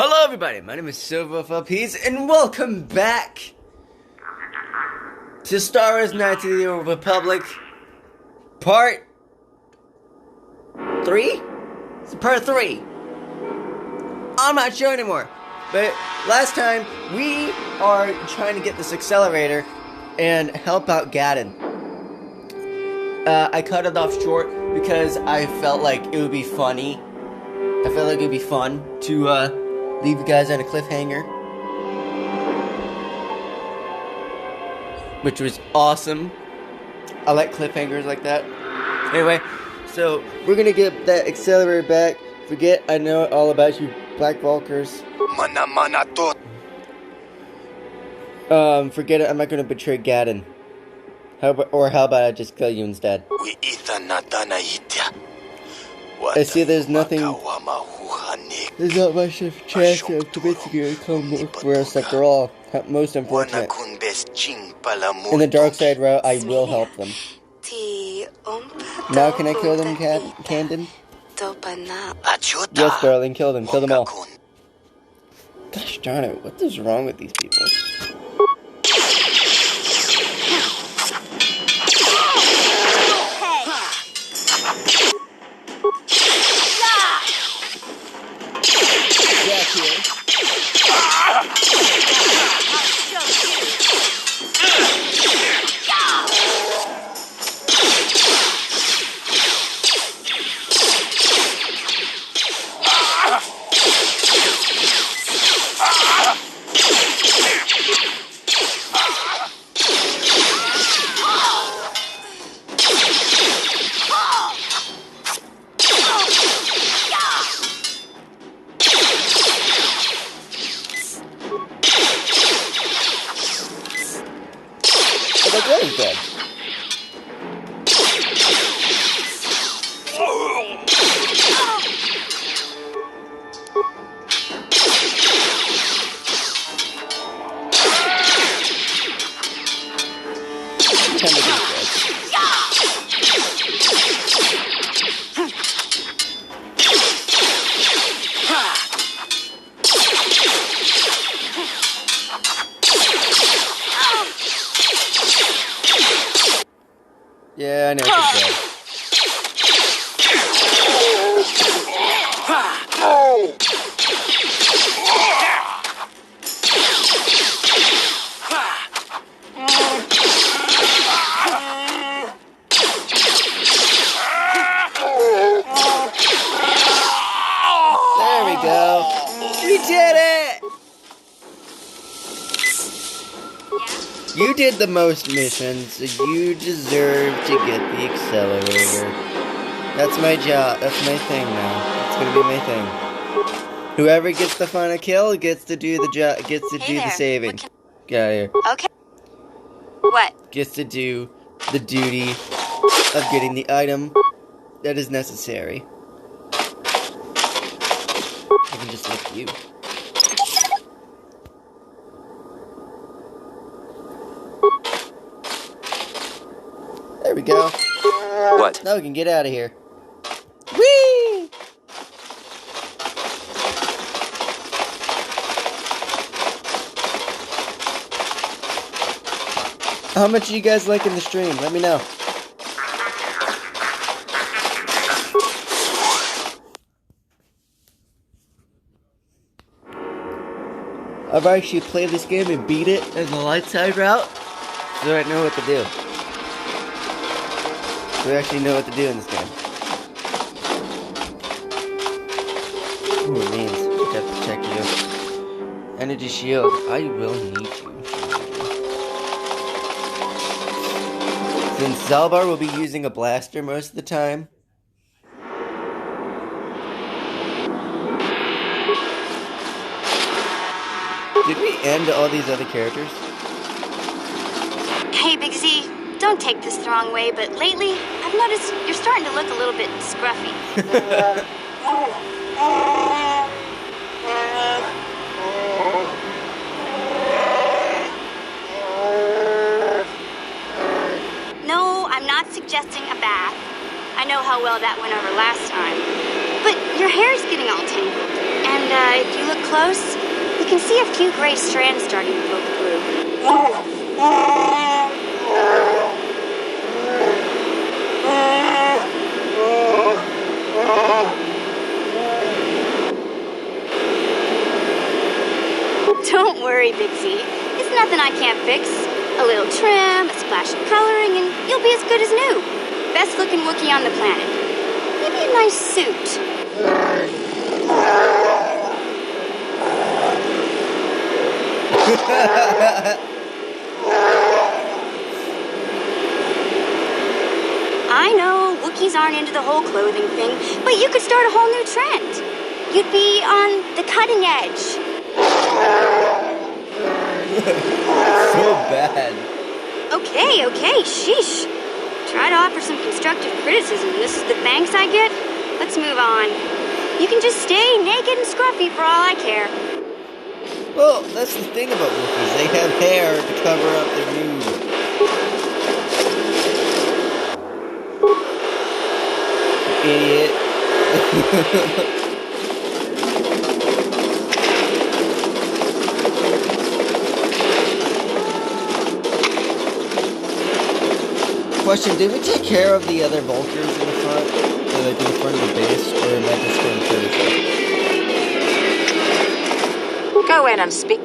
Hello everybody, my name is SilverFLPs and welcome back to Star Wars Knights of the Old Republic Part 3? It's Part 3. I'm not sure anymore. But last time, we are trying to get this accelerator and help out Gaddon. I cut it off short because I felt like it would be funny. I felt like it would be fun to leave you guys on a cliffhanger. Which was awesome. I like cliffhangers like that. Anyway, so we're gonna get that accelerator back. Forget I know all about you Black Vulkers. Forget it, I'm not gonna betray Gaddon. How about I just kill you instead? I see there's nothing. There's not much of a chance to basically come for us after all. Most unfortunate. In the dark side route, I will help them. Now can I kill them, Candon? Yes, darling, kill them. Kill them all. Gosh darn it, what is wrong with these people? What is that? Yeah, I know what you said. There we go. We did it! You did the most missions, so you deserve to get the accelerator. That's my job. That's my thing now. It's gonna be my thing. Whoever gets the final kill gets to do the job. Gets to do the saving. Get out of here. Okay. What? Gets to do the duty of getting the item that is necessary. I can just look at you. There we go. What? Now we can get out of here. Whee! How much are you guys liking the stream? Let me know. I've actually played this game and beat it in the light side route, so I know what to do. We actually know what to do in this game. Ooh, it means I have to check you. Energy shield. I will need you. Since Zalbar will be using a blaster most of the time. Did we end all these other characters? Hey, Big Z, don't take this the wrong way, but lately, I've noticed you're starting to look a little bit scruffy. No, I'm not suggesting a bath. I know how well that went over last time. But your hair's getting all tangled. And if you look close, you can see a few gray strands starting to poke through. Don't worry, Big Z. It's nothing I can't fix. A little trim, a splash of coloring, and you'll be as good as new. Best looking Wookiee on the planet. Maybe a nice suit. I know, Wookiees aren't into the whole clothing thing, but you could start a whole new trend. You'd be on the cutting edge. So bad. Okay, sheesh. Try to offer some constructive criticism, and this is the thanks I get? Let's move on. You can just stay naked and scruffy for all I care. Well, that's the thing about Wookiees. They have hair to cover up their nude. Idiot. Question, did we take care of the other vultures in the front? Like in the front of the base? Or am I just going to Go in and speak.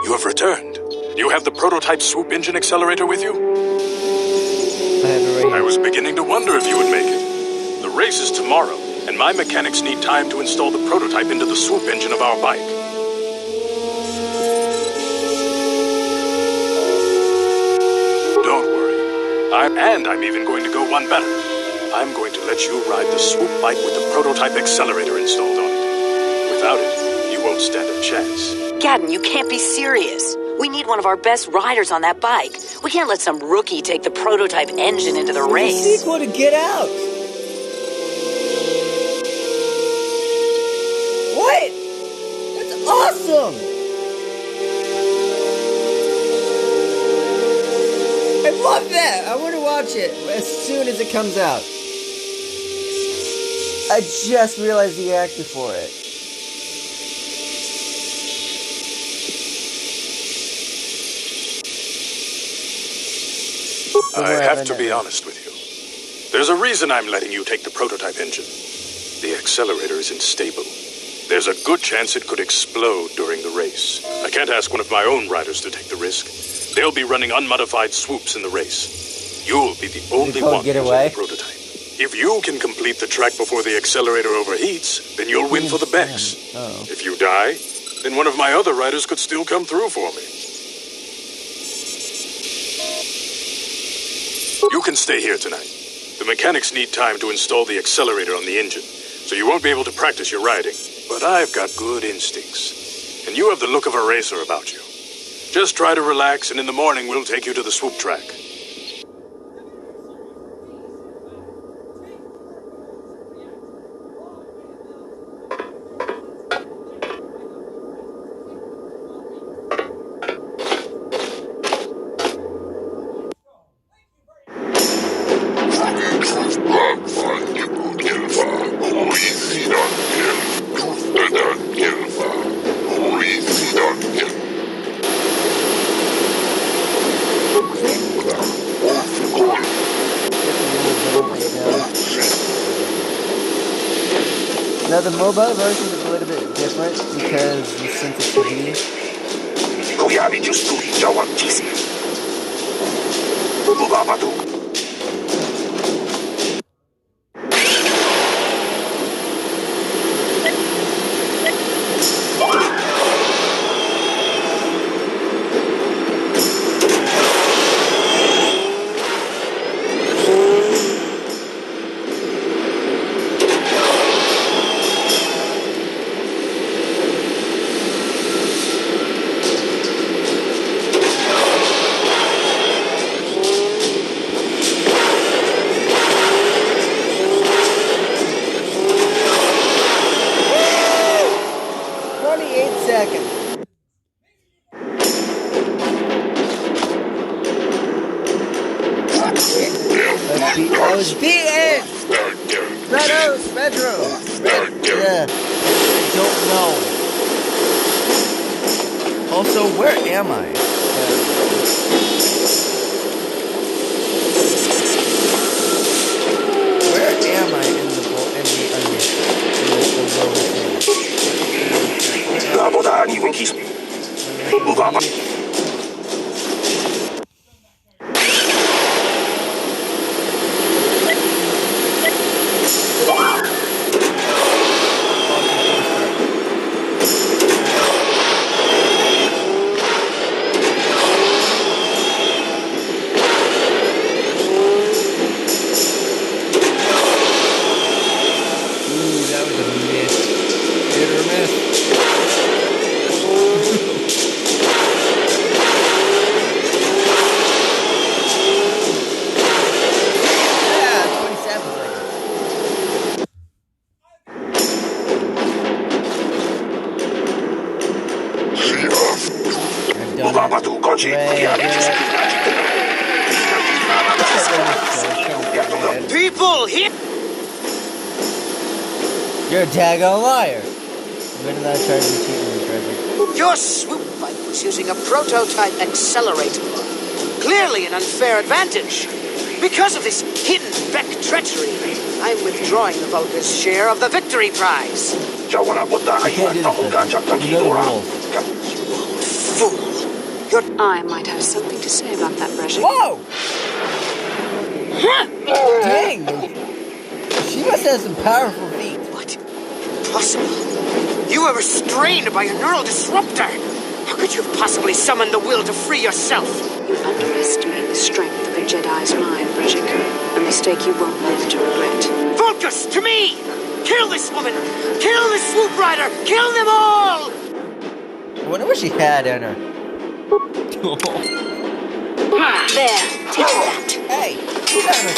You have returned. You have the prototype swoop engine accelerator with you? I have it right I here. was beginning to wonder if you would make it. The race is tomorrow, and my mechanics need time to install the prototype into the swoop engine of our bike. Don't worry. I'm even going to go one better. I'm going to let you ride the swoop bike with the prototype accelerator installed on it. Without it, you won't stand a chance. Gadden, you can't be serious. We need one of our best riders on that bike. We can't let some rookie take the prototype engine into the The race. sequel to Get Out! What? That's awesome! I love that! I want to watch it as soon as it comes out. I just realized the actor for it. I have to be honest with you. There's a reason I'm letting you take the prototype engine. The accelerator is unstable. There's a good chance it could explode during the race. I can't ask one of my own riders to take the risk. They'll be running unmodified swoops in the race. You'll be the only can't one get using away? the prototype. If you can complete the track before the accelerator overheats, then you'll win for the Bex. Oh. If you die, then one of my other riders could still come through for me. You can stay here tonight. The mechanics need time to install the accelerator on the engine, so you won't be able to practice your riding. But I've got good instincts, and you have the look of a racer about you. Just try to relax, and in the morning we'll take you to the swoop track. Now the mobile version is a little bit different because the sensitivity. second. I was beaten! Redos! Retro! Yeah. I don't know. Also, where am I? Where am I in the that was a miss. Hit or miss. Yeah, 27 seconds. I've done it. People here! You're a daggone liar. When did I try to be cheating, Frederick? Your swoop bike was using a prototype accelerator. Clearly an unfair advantage. Because of this hidden Beck treachery, I'm withdrawing the Vulca's share of the victory prize. You can't do this, Frederick. You know the rules. Fool. I might have something to say about that, Brezhik. Whoa! Dang! She must have some powerful feet. What? Impossible. You were restrained by a neural disruptor. How could you have possibly summoned the will to free yourself? You underestimate the strength of a Jedi's mind, Brezhik. A mistake you won't live to regret. Vulcus, to me! Kill this woman! Kill the swoop rider! Kill them all! I wonder what she had in her. There, take that. Hey, you got a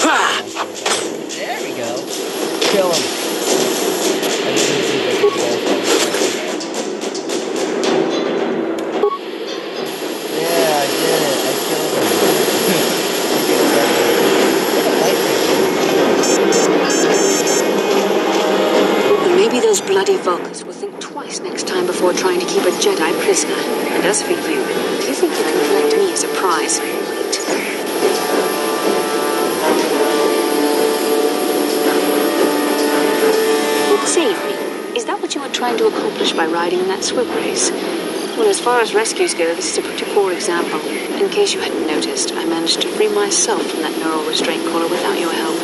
There we go. Kill him. Yeah, I did it. I killed And maybe those bloody Vulcans will think twice next time before trying to keep a Jedi prisoner. And as for you, if you think you can collect me as a prize, wait. Save me. Is that what you were trying to accomplish by riding in that swoop race? Well, as far as rescues go, this is a pretty poor example. In case you hadn't noticed, I managed to free myself from that neural restraint collar without your help.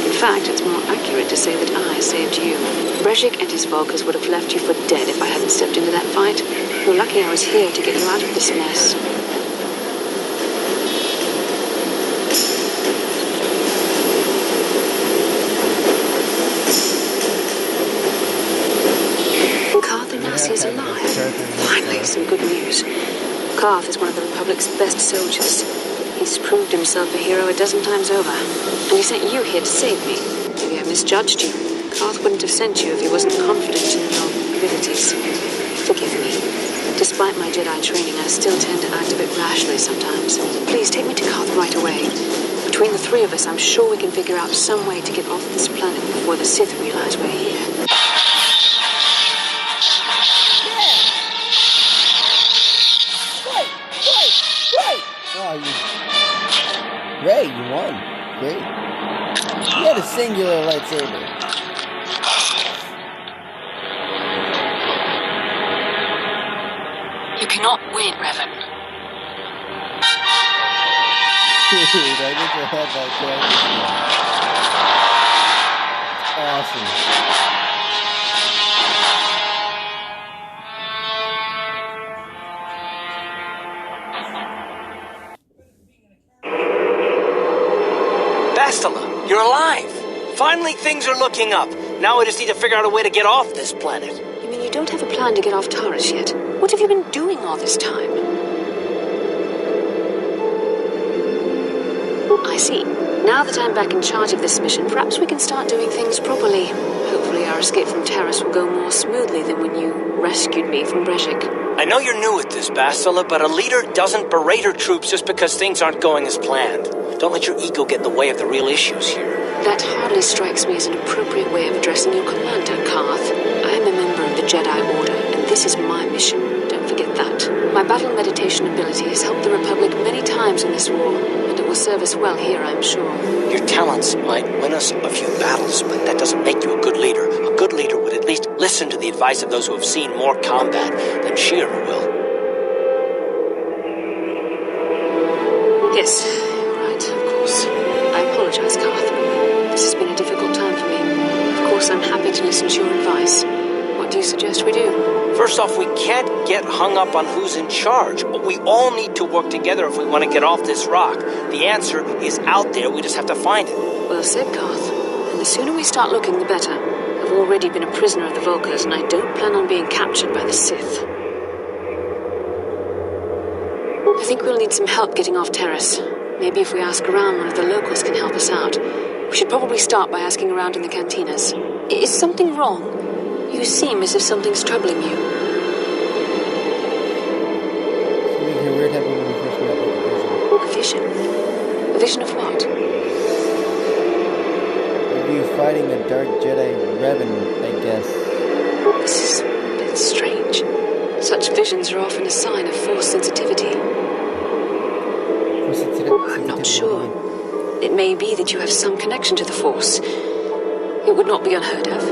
In fact, it's more accurate to say that I saved you. Brezhik and his Vulcans would have left you for dead if I hadn't stepped into that fight. You're lucky I was here to get you out of this mess. Is alive. Finally, some good news. Carth is one of the Republic's best soldiers. He's proved himself a hero a dozen times over. And he sent you here to save me. Maybe I misjudged you. Carth wouldn't have sent you if he wasn't confident in your abilities. Forgive me. Despite my Jedi training, I still tend to act a bit rashly sometimes. Please take me to Carth right away. Between the three of us, I'm sure we can figure out some way to get off this planet before the Sith realize we're here. Ray, you won. Great. You had a singular lightsaber. You cannot win, Revan. I get to have that character. Awesome. Bastila, you're alive! Finally, things are looking up. Now I just need to figure out a way to get off this planet. You mean you don't have a plan to get off Taurus yet? What have you been doing all this time? I see. Now that I'm back in charge of this mission, perhaps we can start doing things properly. Hopefully our escape from Taurus will go more smoothly than when you rescued me from Brezhik. I know you're new at this, Bastila, but a leader doesn't berate her troops just because things aren't going as planned. Don't let your ego get in the way of the real issues here. That hardly strikes me as an appropriate way of addressing your commander, Karth. I am a member of the Jedi Order, and this is my mission. Don't forget that. My battle meditation ability has helped the Republic many times in this war, and it will serve us well here, I'm sure. Your talents might win us a few battles, but that doesn't make you a good leader. A good leader would at least listen to the advice of those who have seen more combat than Shira will. Yes, you're right, of course. I apologize, Karth. This has been a difficult time for me. Of course, I'm happy to listen to your advice. What do you suggest we do? First off, we can't get hung up on who's in charge. We all need to work together if we want to get off this rock. The answer is out there. We just have to find it. Well said, Karth. And the sooner we start looking, the better. I've already been a prisoner of the Vulkars, and I don't plan on being captured by the Sith. I think we'll need some help getting off Taurus. Maybe if we ask around, one of the locals can help us out. We should probably start by asking around in the cantinas. Is something wrong? You seem as if something's troubling you. Something weird happened when we first met with the person. A vision? A vision of what? Of you fighting the Dark Jedi Revan, I guess. This is a bit strange. Such visions are often a sign of Force sensitivity. I'm not sure. It may be that you have some connection to the Force. It would not be unheard of.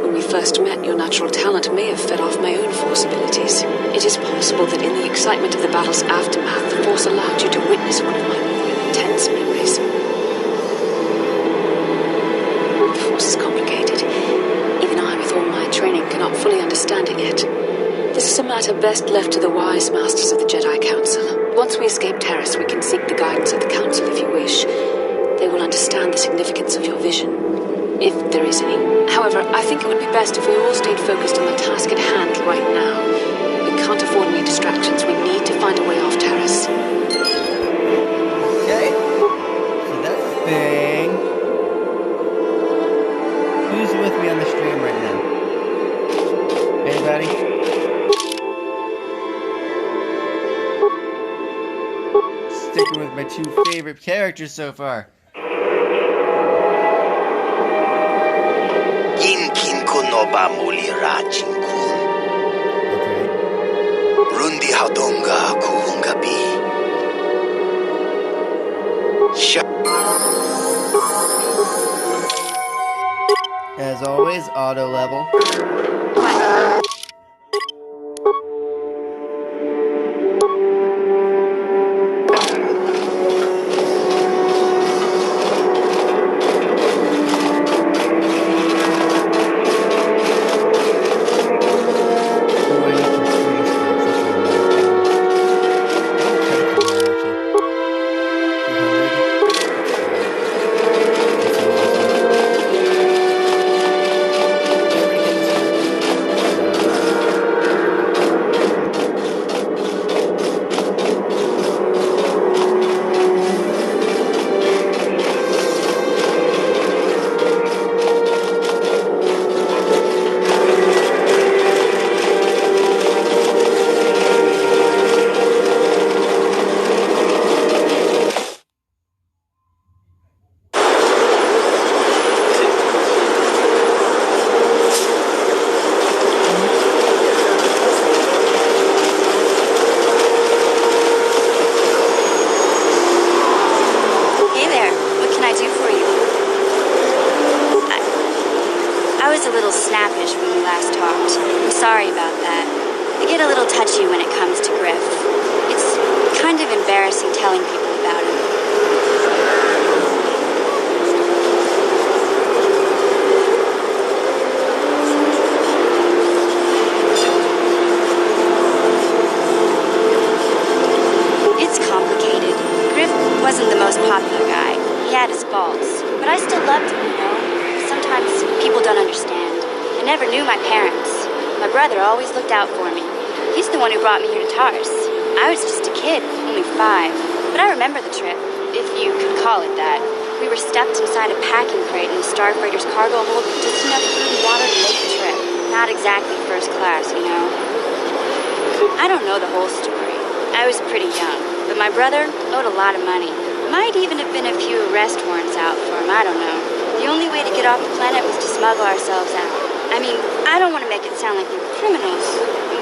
When we first met, your natural talent may have fed off my own Force abilities. It is possible that in the excitement of the battle's aftermath, the Force allowed you to witness one of my more intense memories. The Force is complicated. Even I, with all my training, cannot fully understand it yet. This is a matter best left to the wise masters of the Jedi Council. Once we escape Taurus, we can seek the guidance of the Council if you wish. They will understand the significance of your vision, if there is any. However, I think it would be best if we all stayed focused on the task at hand right now. We can't afford any distractions. We need to find a way off Taurus. Okay. So that's the thing. Who's with me on the stream right now? Anybody? Sticking with my two favorite characters so far. Yinkin kunoba muli rajinkun. Rundi hadonga kuungabi. As always, auto level. Touchy when it comes to Griff. It's kind of embarrassing telling people about him. people don't understand. I never knew my parents. My brother always looked out for me. He's the one who brought me here to Tars. I was just a kid, only 5. But I remember the trip, if you could call it that. We were stuffed inside a packing crate in the Starfreighter's cargo hold with just enough food and water to make the trip. Not exactly first class, you know. I don't know the whole story. I was pretty young, but my brother owed a lot of money. Might even have been a few arrest warrants out for him, I don't know. The only way to get off the planet was to smuggle ourselves out. I mean, I don't want to make it sound like we were criminals.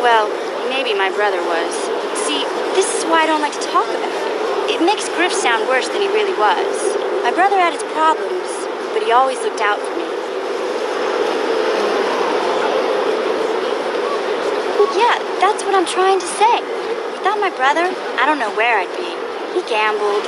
Well, maybe my brother was. See, this is why I don't like to talk about it. It makes Griff sound worse than he really was. My brother had his problems, but he always looked out for me. Yeah, that's what I'm trying to say. Without my brother, I don't know where I'd be. He gambled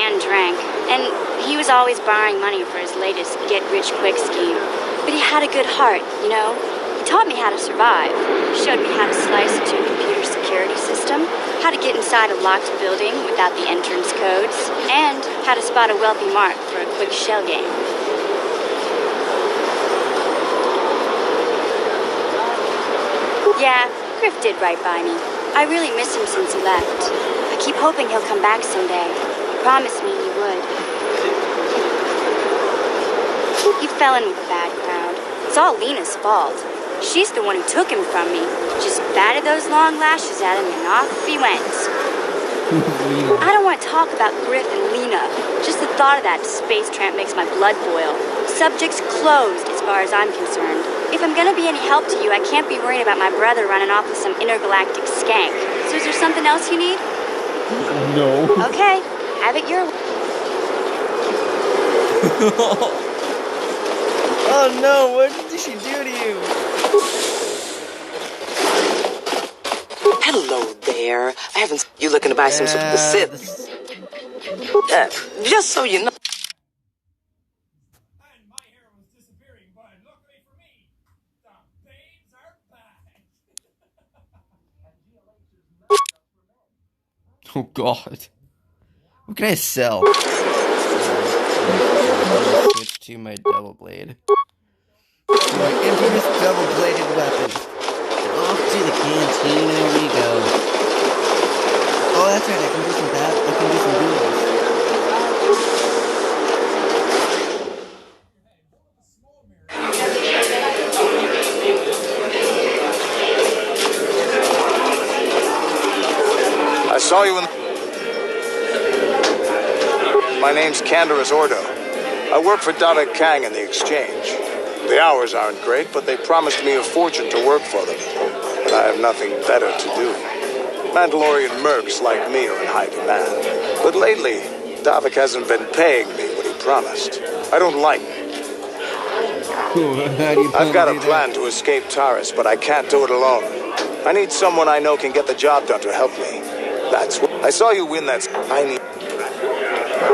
and drank, and he was always borrowing money for his latest get-rich-quick scheme. But he had a good heart, you know? He taught me how to survive. Showed me how to slice into a computer security system, how to get inside a locked building without the entrance codes, and how to spot a wealthy mark for a quick shell game. Yeah, Griff did right by me. I really miss him since he left. I keep hoping he'll come back someday. He promised me he would. He fell in with a bad crowd. It's all Lena's fault. She's the one who took him from me. Just batted those long lashes at him and off he went. I don't want to talk about Griff and Lena. Just the thought of that space tramp makes my blood boil. Subject's closed as far as I'm concerned. If I'm gonna be any help to you, I can't be worried about my brother running off with some intergalactic skank. So is there something else you need? No. Okay, have it your way. Oh no, what did she do to you? Hello there. I haven't. You looking to buy some sit? Just so you know. Oh god. What can I sell? Switch to my double blade. My infamous double-bladed weapon. And off to the cantina we go. Oh, that's right, I can do some bad. I can do some I saw you in... My name's Canderous Ordo. I work for Dada Kang in the Exchange. The hours aren't great, but they promised me a fortune to work for them. But I have nothing better to do. Mandalorian mercs like me are in high demand. But lately, Davik hasn't been paying me what he promised. I don't like it. I've got a plan to escape Taris, but I can't do it alone. I need someone I know can get the job done to help me. That's what... I saw you win that... I need...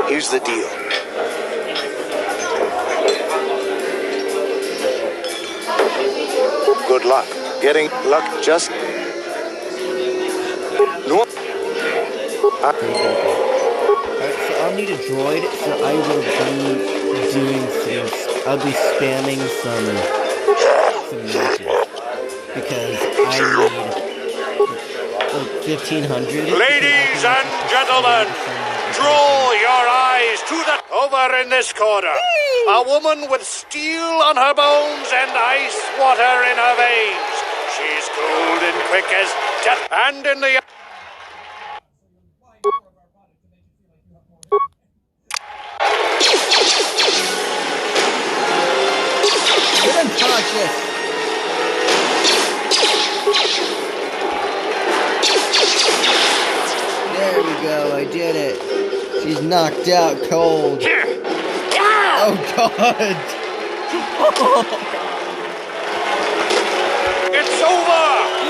Here's the deal. Good luck. Getting luck just... No. Alright, so I'll need a droid, so I will be doing things. I'll be spamming some matches. Because I need 1,500. Ladies and gentlemen, draw your eyes to the... Over in this corner. A woman with steel on her bones and ice water in her veins. She's cold and quick as death, and in the... Get unconscious! There we go, I did it. She's knocked out cold. Oh god! It's over!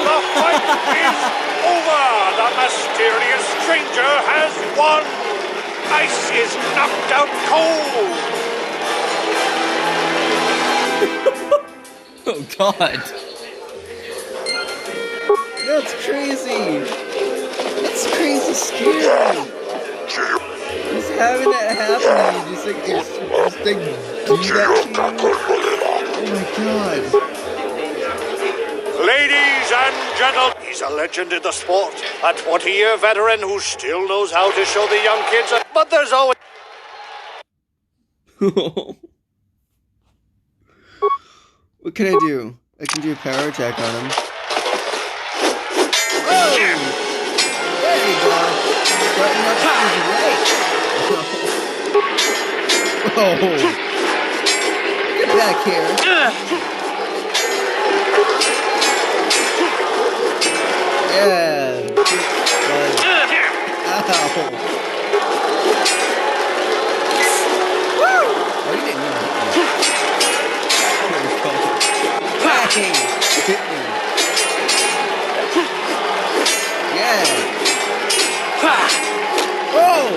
The fight is over! The mysterious stranger has won! Ice is knocked out cold! Oh god! That's crazy! That's crazy scary! Just having that happen to you, just like do that to you. my god. Ladies and gentlemen, he's a legend in the sport. A 20-year veteran who still knows how to show the young kids. But there's always... What can I do? I can do a power attack on him. Oh! There you go. Starting up his right. Oh! Get back here. Yeah. Ow. Woo! Oh, you didn't even hit me. Hit me. Yeah. Oh!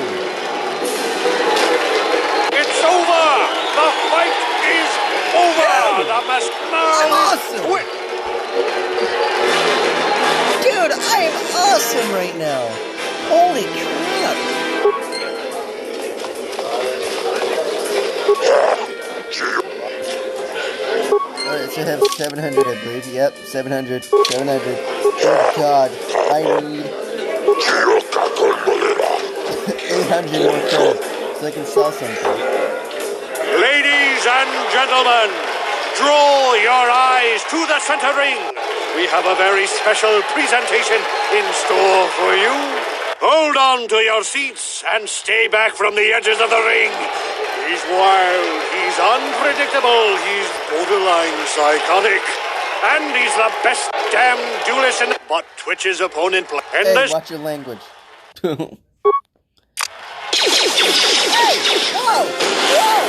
It's over! The fight is over! The mask now I'm awesome! quit! Dude, I am awesome right now! Holy crap! Alright, so I have 700, I believe. Yep, 700. 700. Oh god, I need 800 more credits so I can sell something. Ladies and gentlemen, draw your eyes to the center ring. We have a very special presentation in store for you. Hold on to your seats and stay back from the edges of the ring. He's wild, he's unpredictable, he's borderline psychotic. And he's the best damn duelist in the... But Twitch's opponent... Hey, watch your language. Hey! Whoa! Whoa!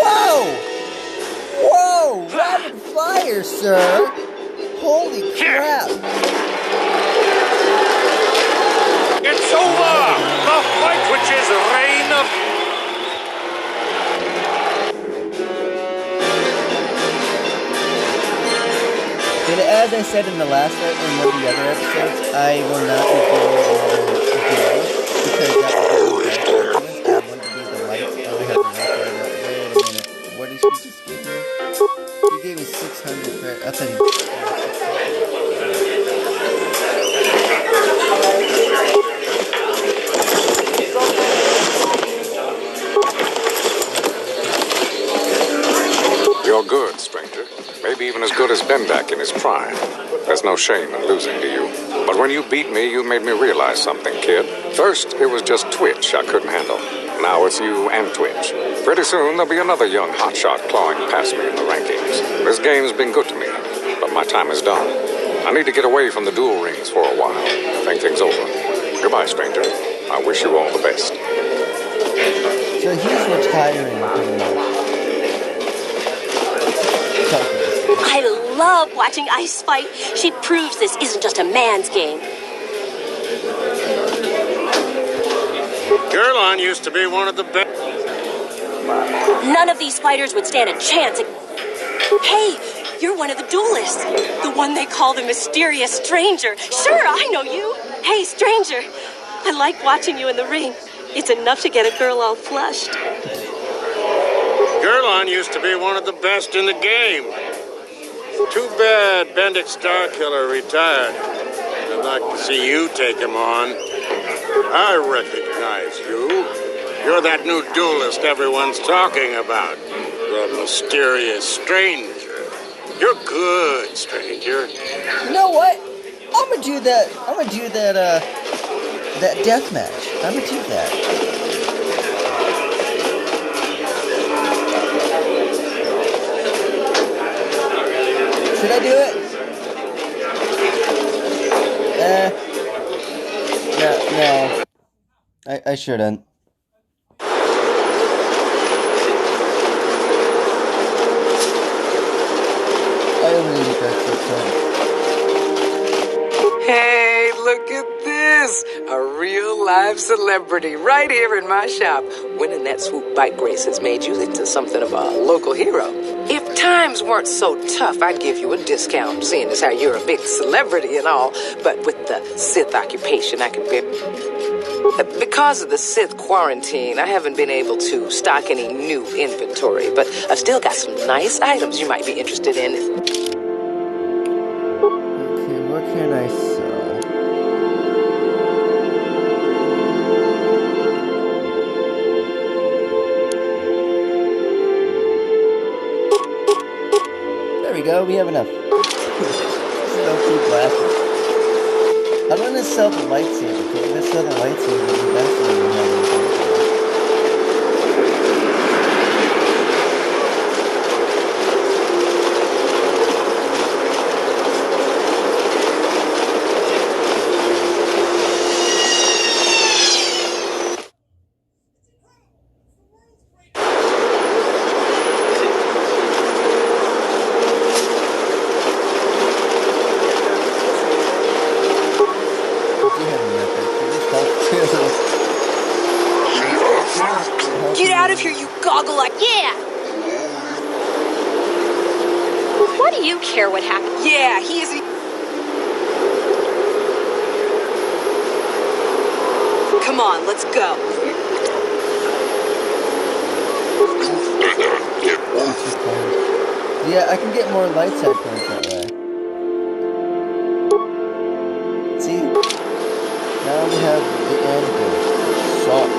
Whoa! Whoa! Rapid fire, sir! Holy crap! It's over! The fight Twitch's reign of... And as I said in the last in one of the other episodes, I will not be doing another video because that would be the best argument. I want to be the lights. Oh, I have the lights right now. Wait a minute. What did she just give me? She gave me 600 credit. I thought You're good, stranger. Maybe even as good as Bendak in his prime. There's no shame in losing to you. But when you beat me, you made me realize something, kid. First, it was just Twitch I couldn't handle. Now it's you and Twitch. Pretty soon, there'll be another young hotshot clawing past me in the rankings. This game's been good to me, but my time is done. I need to get away from the duel rings for a while. Think things over. Goodbye, stranger. I wish you all the best. so he's retiring pretty much. I love watching Ice fight. She proves this isn't just a man's game. Gerlon used to be one of the best. None of these fighters would stand a chance. Hey, you're one of the duelists. The one they call the mysterious stranger. Sure, I know you. Hey, stranger. I like watching you in the ring. It's enough to get a girl all flushed. Gerlon used to be one of the best in the game. Too bad Bendik Starkiller retired. I'd like to see you take him on. I recognize you. You're that new duelist everyone's talking about. The mysterious stranger. You're good, stranger. You know what? I'm gonna do that death match. I'm gonna do that. Should I do it? No. I shouldn't. I only need that Hey, look at this. A real live celebrity right here in my shop. Winning that swoop bike race has made you into something of a local hero. If times weren't so tough, I'd give you a discount, seeing as how you're a big celebrity and all. But with the Sith occupation, I could be... Because of the Sith quarantine, I haven't been able to stock any new inventory, but I've still got some nice items you might be interested in. Okay, what can I sell? There we go, we have enough. Still keep laughing. I'm gonna sell the lightsaber, because if I sell the lightsaber, eventually we'll have anything. Get out of here, you goggle-eyed... Yeah! What do you care what happened? Yeah, he is... Come on, let's go. Yeah, I can get more light side points that way. See? Now we have the end here. Salt.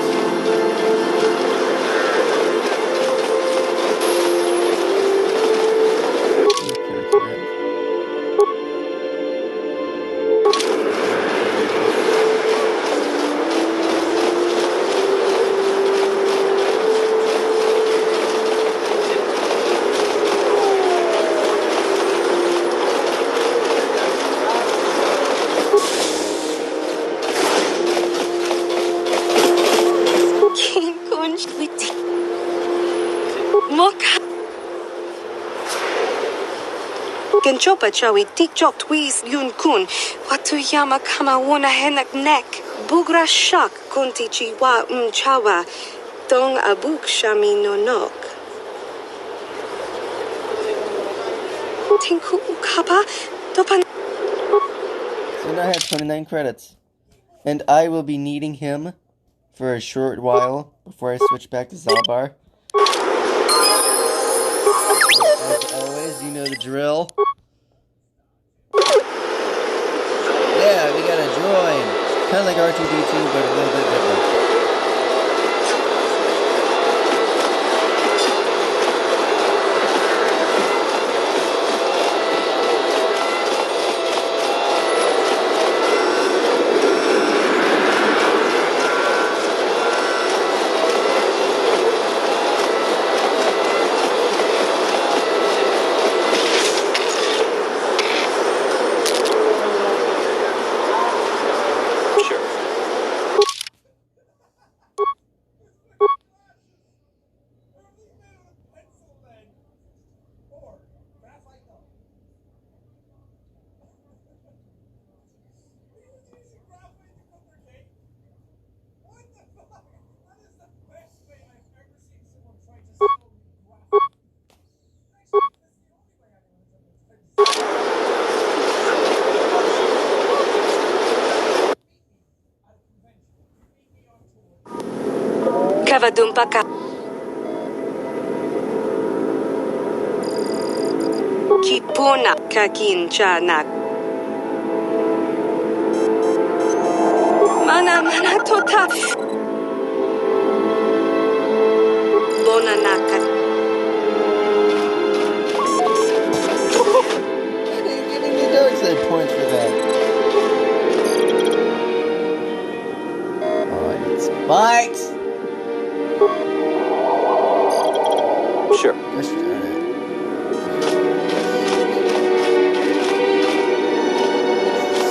Genchopa chawi tikchok twis yun kun. Watuyama kama wona henak nek. Bugra shak konti chiwa chawa. Dong abuk shami nonok. Tinku ukapa dopan. So now I have 29 credits. And I will be needing him for a short while before I switch back to Zalbar. As always, you know the drill. Yeah, we got a droid. Kind of like R2-D2, but a little bit different. Kavadumpaka. Kipuna kakinchanak. Mana tota. Bonanaka. Getting the dark side points for that. Oh, I need spikes. Sure. Gosh darn it.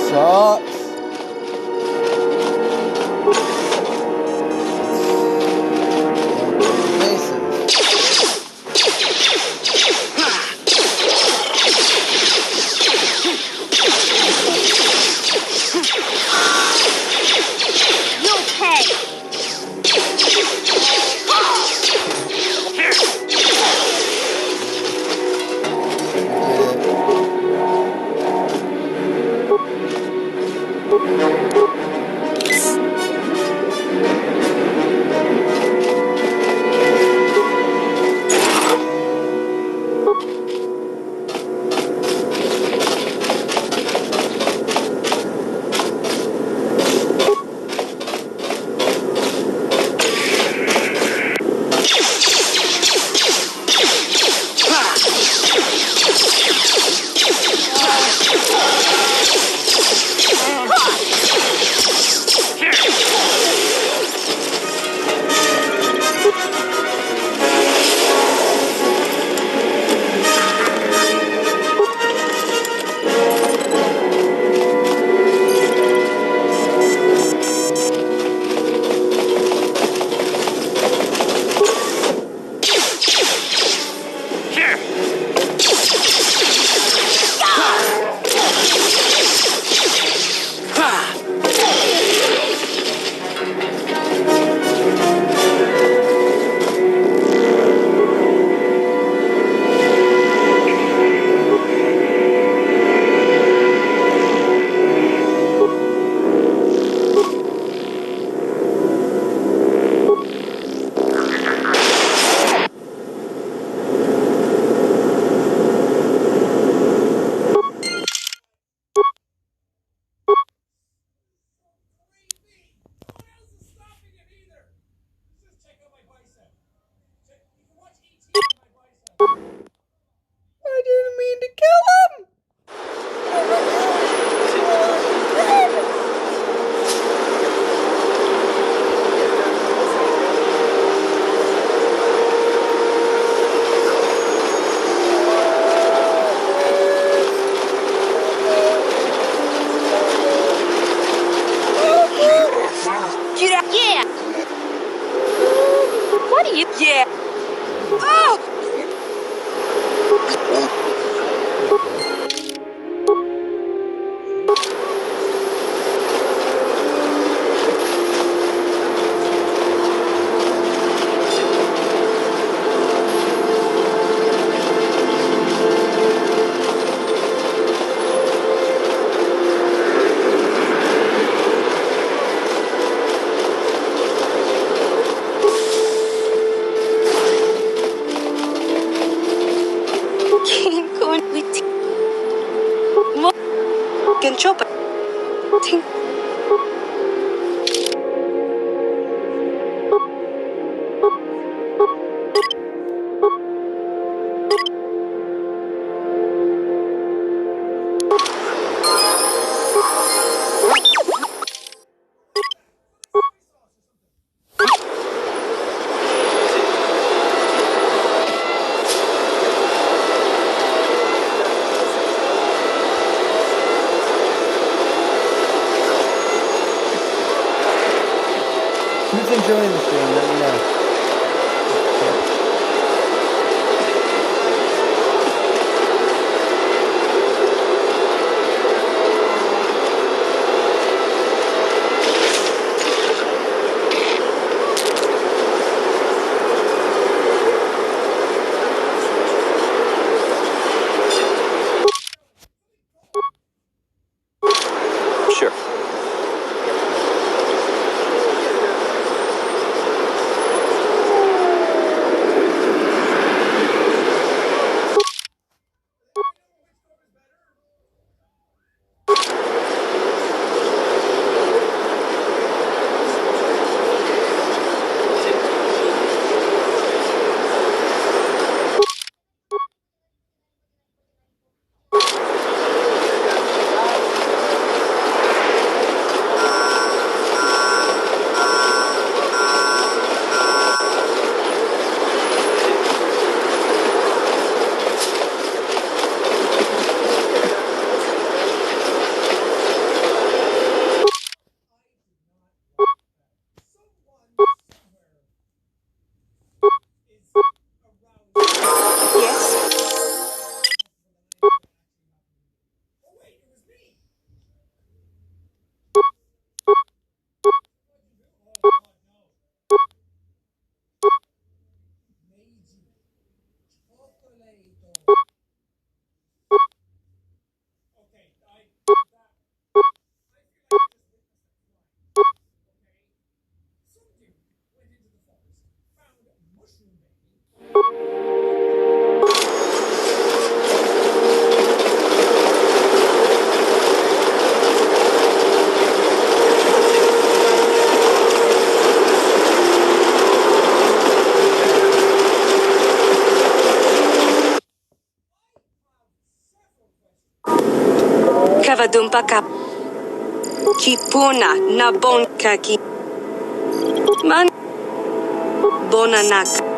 Sucks. born with can chop. Who's enjoying the stream? Let me know. Sure. Kavadumpa kap. Kipuna na bonka ki. Man. Bonanak.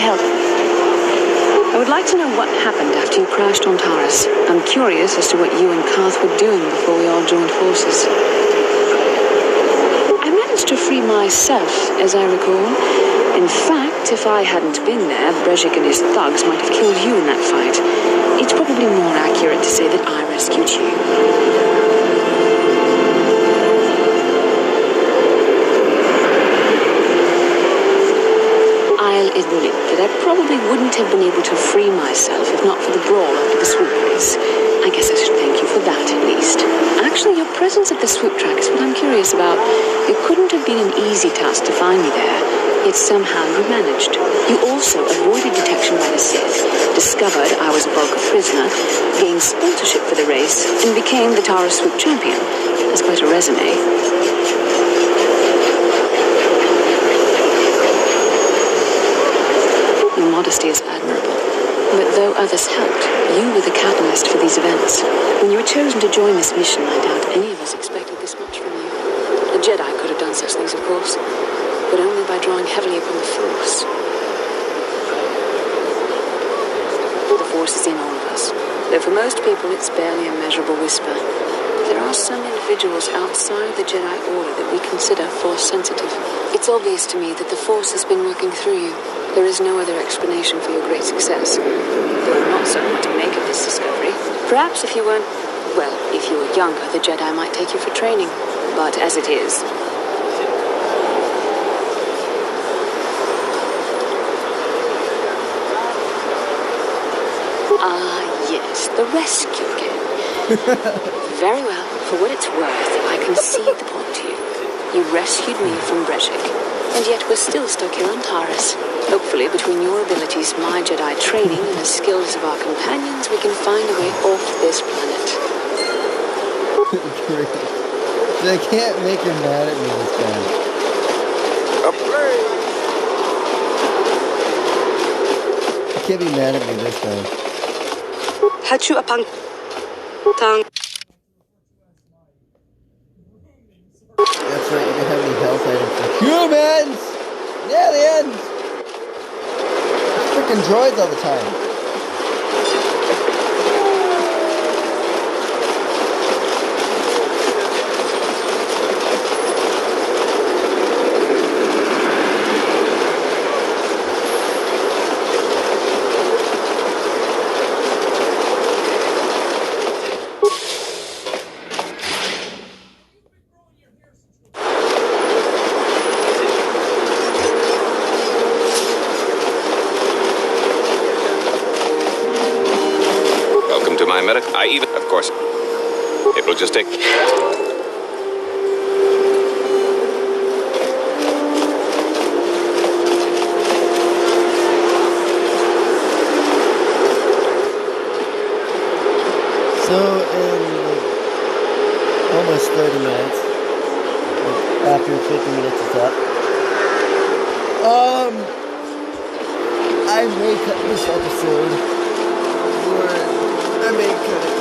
help? I would like to know what happened after you crashed on Taurus. I'm curious as to what you and Karth were doing before we all joined forces. I managed to free myself, as I recall. In fact, if I hadn't been there, Brezhik and his thugs might have killed you in that fight. It's probably more accurate to say that I rescued you. I'll admit that I probably wouldn't have been able to free myself if not for the brawl after the swoop race. I guess I should thank you for that, at least. Actually, your presence at the swoop track is what I'm curious about. It couldn't have been an easy task to find me there, yet somehow you managed. You also avoided detection by the Sith, discovered I was a Vulca prisoner, gained sponsorship for the race, and became the Taurus swoop champion. That's quite a resume. Your modesty is admirable. But though others helped, you were the catalyst for these events. When you were chosen to join this mission, I doubt any of us expected this much from you. A Jedi could have done such things, of course, but only by drawing heavily upon the Force. The Force is in all of us, though for most people it's barely a measurable whisper. There are some individuals outside the Jedi Order that we consider Force-sensitive. It's obvious to me that the Force has been working through you. There is no other explanation for your great success. Though I'm not certain what to make of this discovery. Perhaps if you weren't... well, if you were younger, the Jedi might take you for training. But as it is... Ah, yes, the rescue game. Very well, for what it's worth, I concede the point to you. You rescued me from Brezhik, and yet we're still stuck here on Taurus. Hopefully, between your abilities, my Jedi training, and the skills of our companions, we can find a way off this planet. I can't make her mad at me this time. I can't be mad at me this time. Hachu apang tang. That's right, you can have any health items for humans! Yeah, the end! Freaking droids all the time. Of course, it will just take... So, in almost 30 minutes, after 50 minutes is up, I may cut this episode, or I may cut it.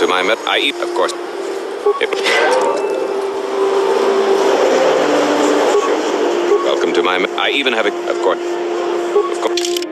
my of course. Welcome to my I even have a of course. Of course.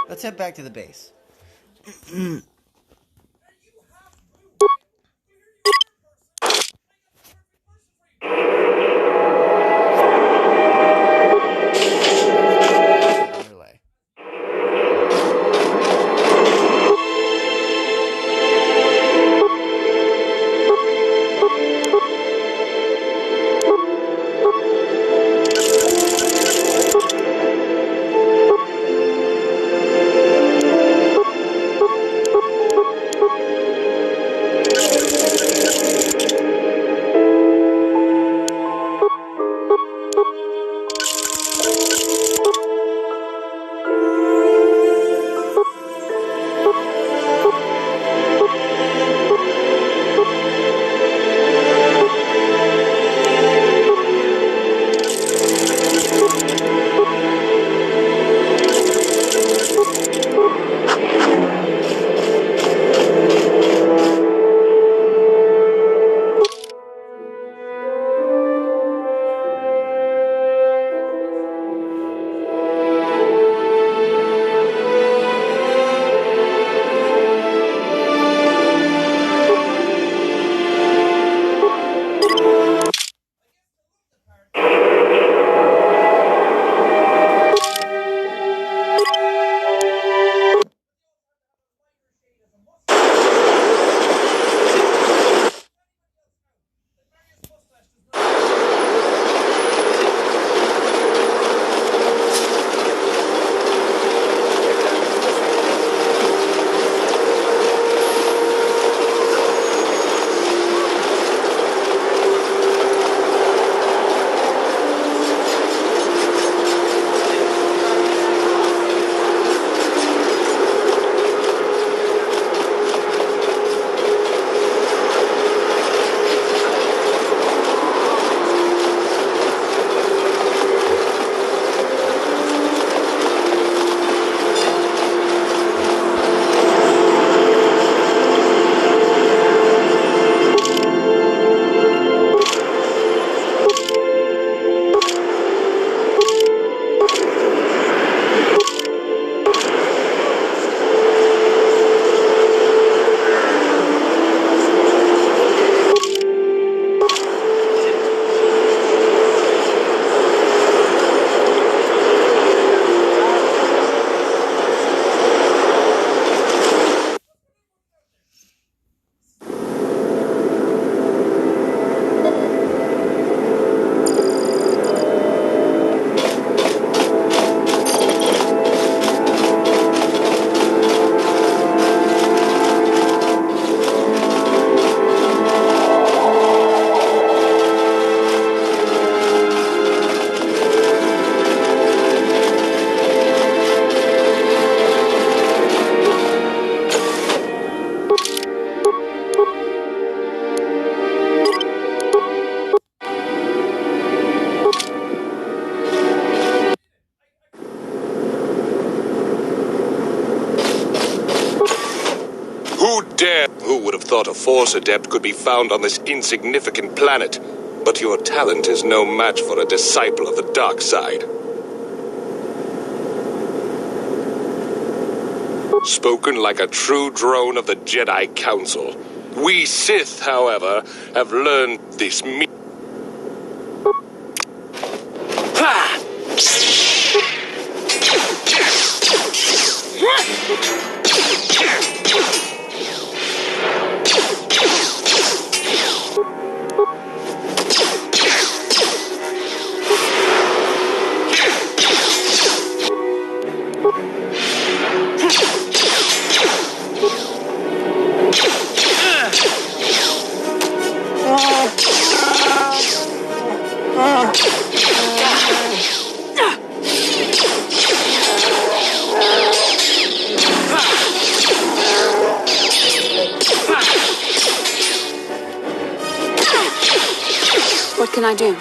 Let's head back to the base. Who would have thought a Force Adept could be found on this insignificant planet? But your talent is no match for a disciple of the dark side. Spoken like a true drone of the Jedi Council. We Sith, however, have learned this What can I do?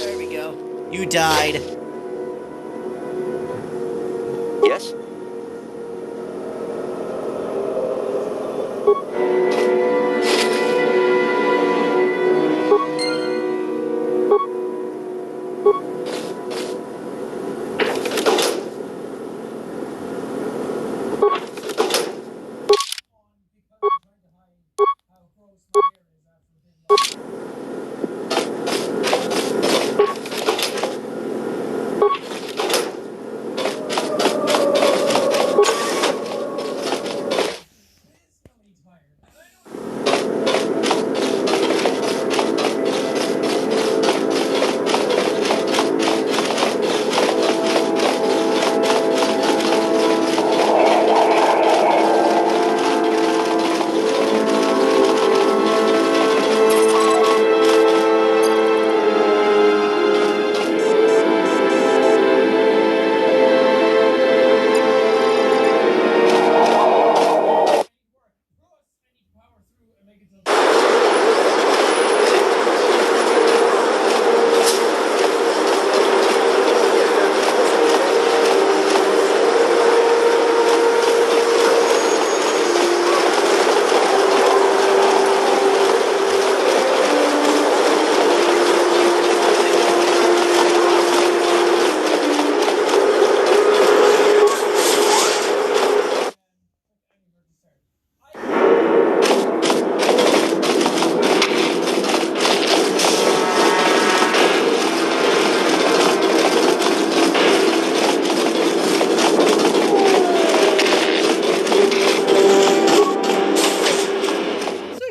There we go. You died. Yes?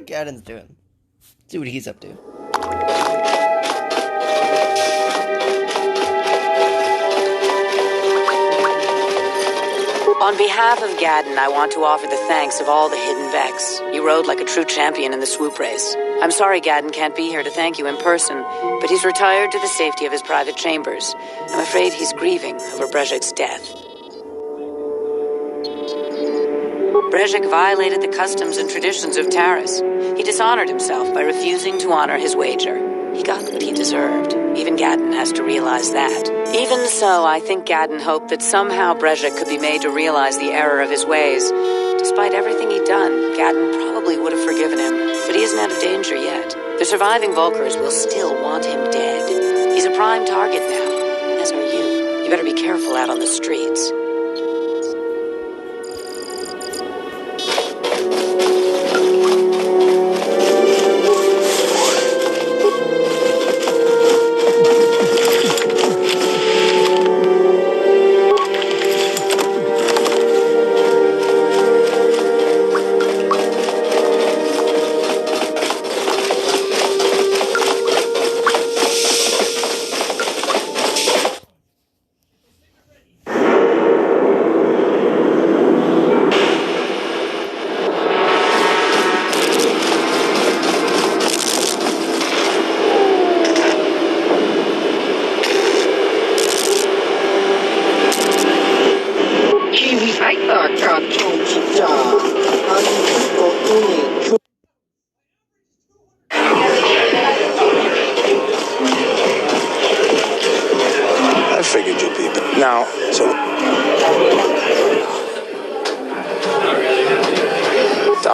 Gadden's doing. See what he's up to. On behalf of Gadden, I want to offer the thanks of all the hidden Vex. You rode like a true champion in the swoop race. I'm sorry Gadden can't be here to thank you in person, but he's retired to the safety of his private chambers. I'm afraid he's grieving over Brejik's death. Brejik violated the customs and traditions of Taris. He dishonored himself by refusing to honor his wager. He got what he deserved. Even Gadden has to realize that. Even so, I think Gadden hoped that somehow Brejik could be made to realize the error of his ways. Despite everything he'd done, Gadden probably would have forgiven him, but he isn't out of danger yet. The surviving Volkers will still want him dead. He's a prime target now, as are you. You better be careful out on the streets. I figured you'd be. Now, so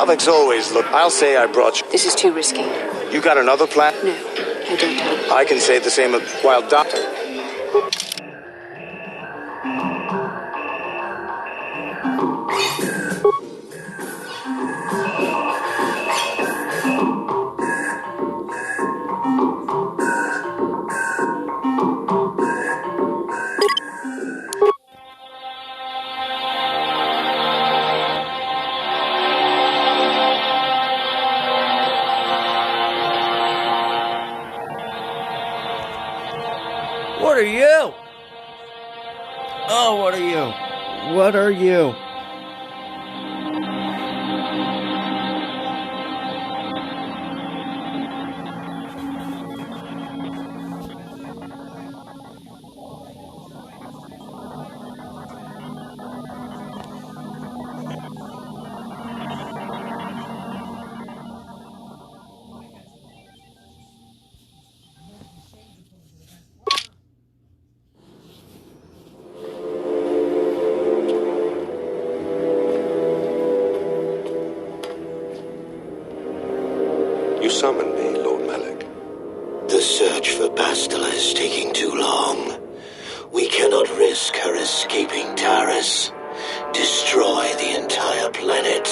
Davik's always look. I'll say I brought you. This is too risky. You got another plan? No, I don't. I can say the same while Doctor. What are you? Oh, what are you? What are you? You summoned me, Lord Malik. The search for Bastila is taking too long. We cannot risk her escaping Taris. Destroy the entire planet.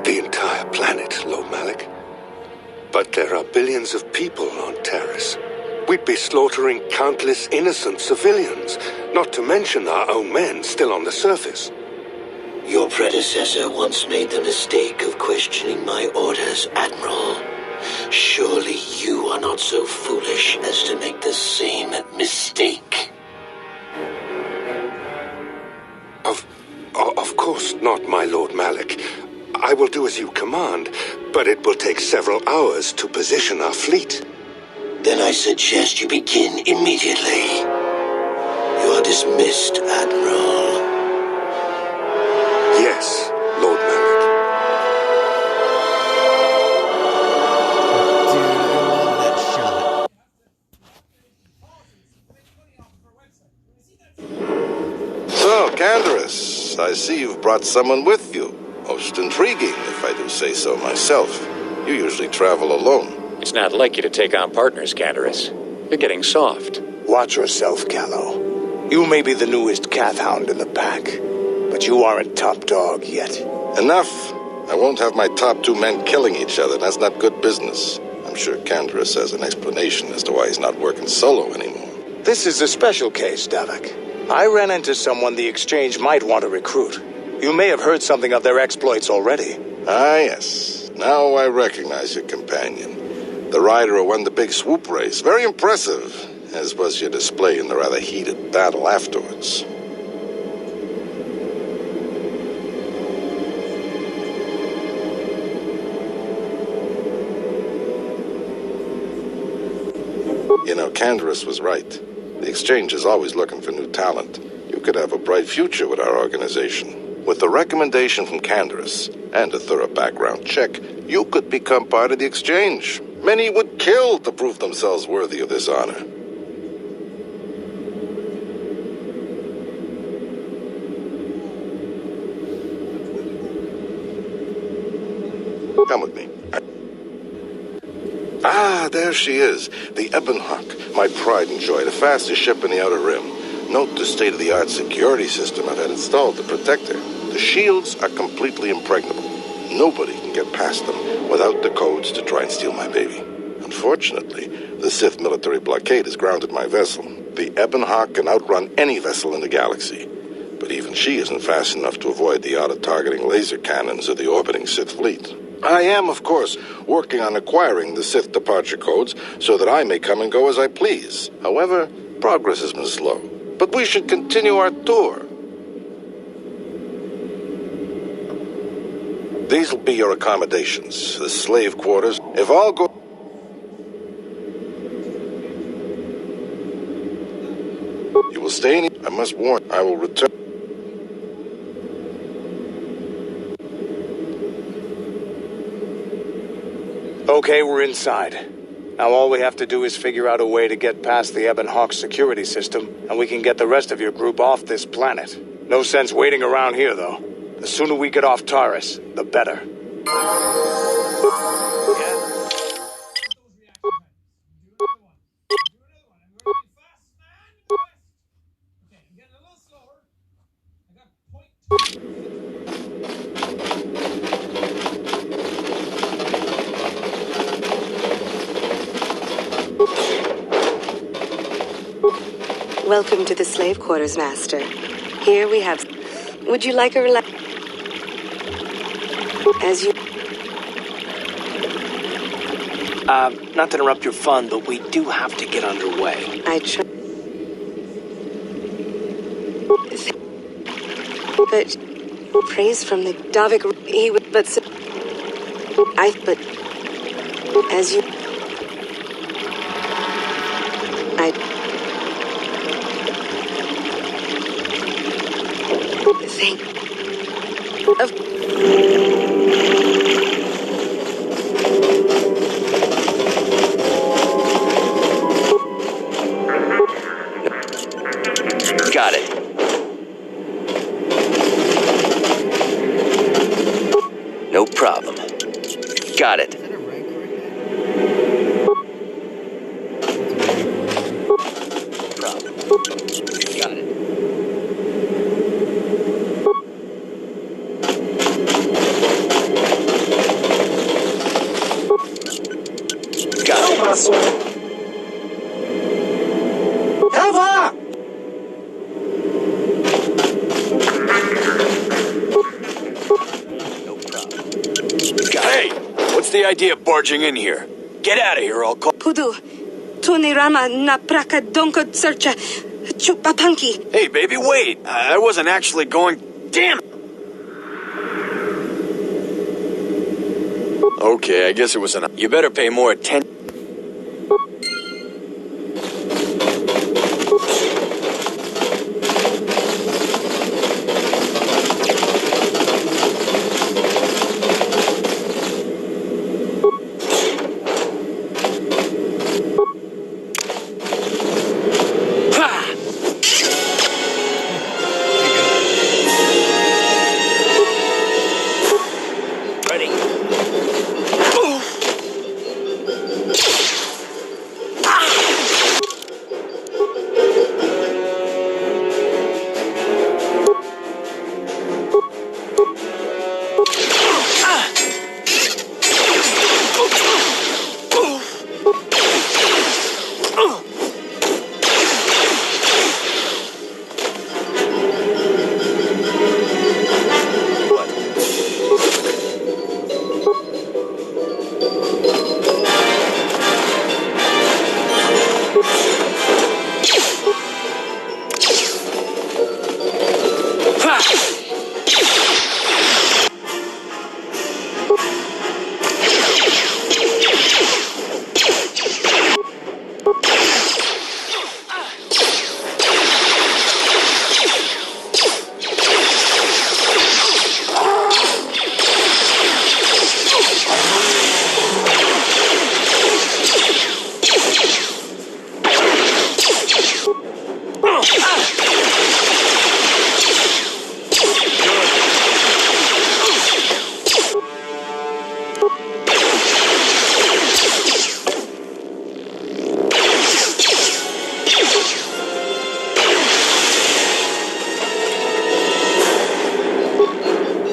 The entire planet, Lord Malik? But there are billions of people on Taris. We'd be slaughtering countless innocent civilians, not to mention our own men still on the surface. Your predecessor once made the mistake of questioning my orders, Admiral. Surely you are not so foolish as to make the same mistake. Of course not, my Lord Malik. I will do as you command, but it will take several hours to position our fleet. Then I suggest you begin immediately. You are dismissed, Admiral. Yes, Lord Malik. Dude, I love that shot. So, Canderous, I see you've brought someone with you. Most intriguing, if I do say so myself. You usually travel alone. It's not like you to take on partners, Canderous. You're getting soft. Watch yourself, Callow. You may be the newest cat hound in the pack, but you aren't top dog yet. Enough. I won't have my top two men killing each other. That's not good business. I'm sure Canderous has an explanation as to why he's not working solo anymore. This is a special case, Davik. I ran into someone the Exchange might want to recruit. You may have heard something of their exploits already. Ah, yes. Now I recognize your companion. The rider who won the big swoop race. Very impressive, as was your display in the rather heated battle afterwards. You know, Canderous was right. The Exchange is always looking for new talent. You could have a bright future with our organization. With the recommendation from Canderous and a thorough background check, you could become part of the Exchange. Many would kill to prove themselves worthy of this honor. Come with me. Ah, there she is. The Ebonhawk, my pride and joy, the fastest ship in the Outer Rim. Note the state-of-the-art security system I've had installed to protect her. The shields are completely impregnable. Nobody can get past them without the codes to try and steal my baby. Unfortunately, the Sith military blockade has grounded my vessel. The Ebonhawk can outrun any vessel in the galaxy. But even she isn't fast enough to avoid the auto-targeting laser cannons of the orbiting Sith fleet. I am, of course, working on acquiring the Sith departure codes so that I may come and go as I please. However, progress has been slow. But we should continue our tour. These will be your accommodations, the slave quarters. If all go... You will stay in... I must warn, I will return... Okay, we're inside. Now all we have to do is figure out a way to get past the Ebonhawk security system, and we can get the rest of your group off this planet. No sense waiting around here, though. The sooner we get off Taurus, the better. Welcome to the slave quarters, Master. Here we have... Would you like a As you... Not to interrupt your fun, but we do have to get underway. But... Praise from the Davik... He would... But... But... As you... Thank... Got it. No problem. Got it. Got it. Cover! Hey, what's the idea of barging in here? Get out of here, I'll call... Pudu, Tunirama na praka donko searcha chupapanki. Hey, baby, wait! I wasn't actually going... Damn! Okay, I guess it was an... You better pay more attention.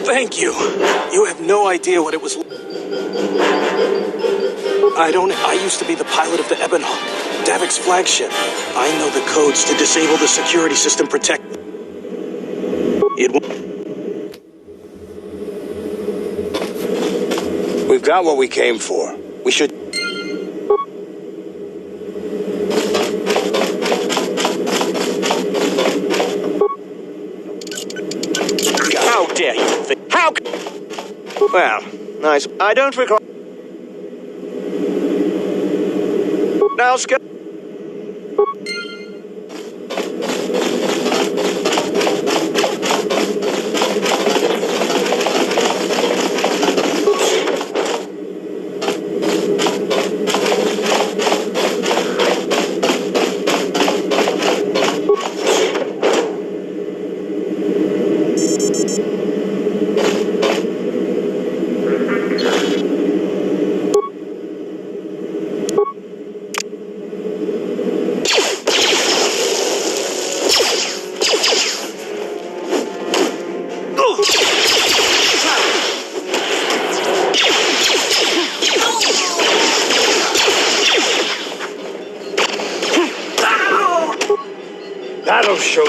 Thank you. You have no idea what it was. I used to be the pilot of the Ebonhawk, Davik's flagship. I know the codes to disable the security system protect. We've got what we came for. We should... How dare you think... How... Well, nice. I don't recall... Now, Scott... Shadow showed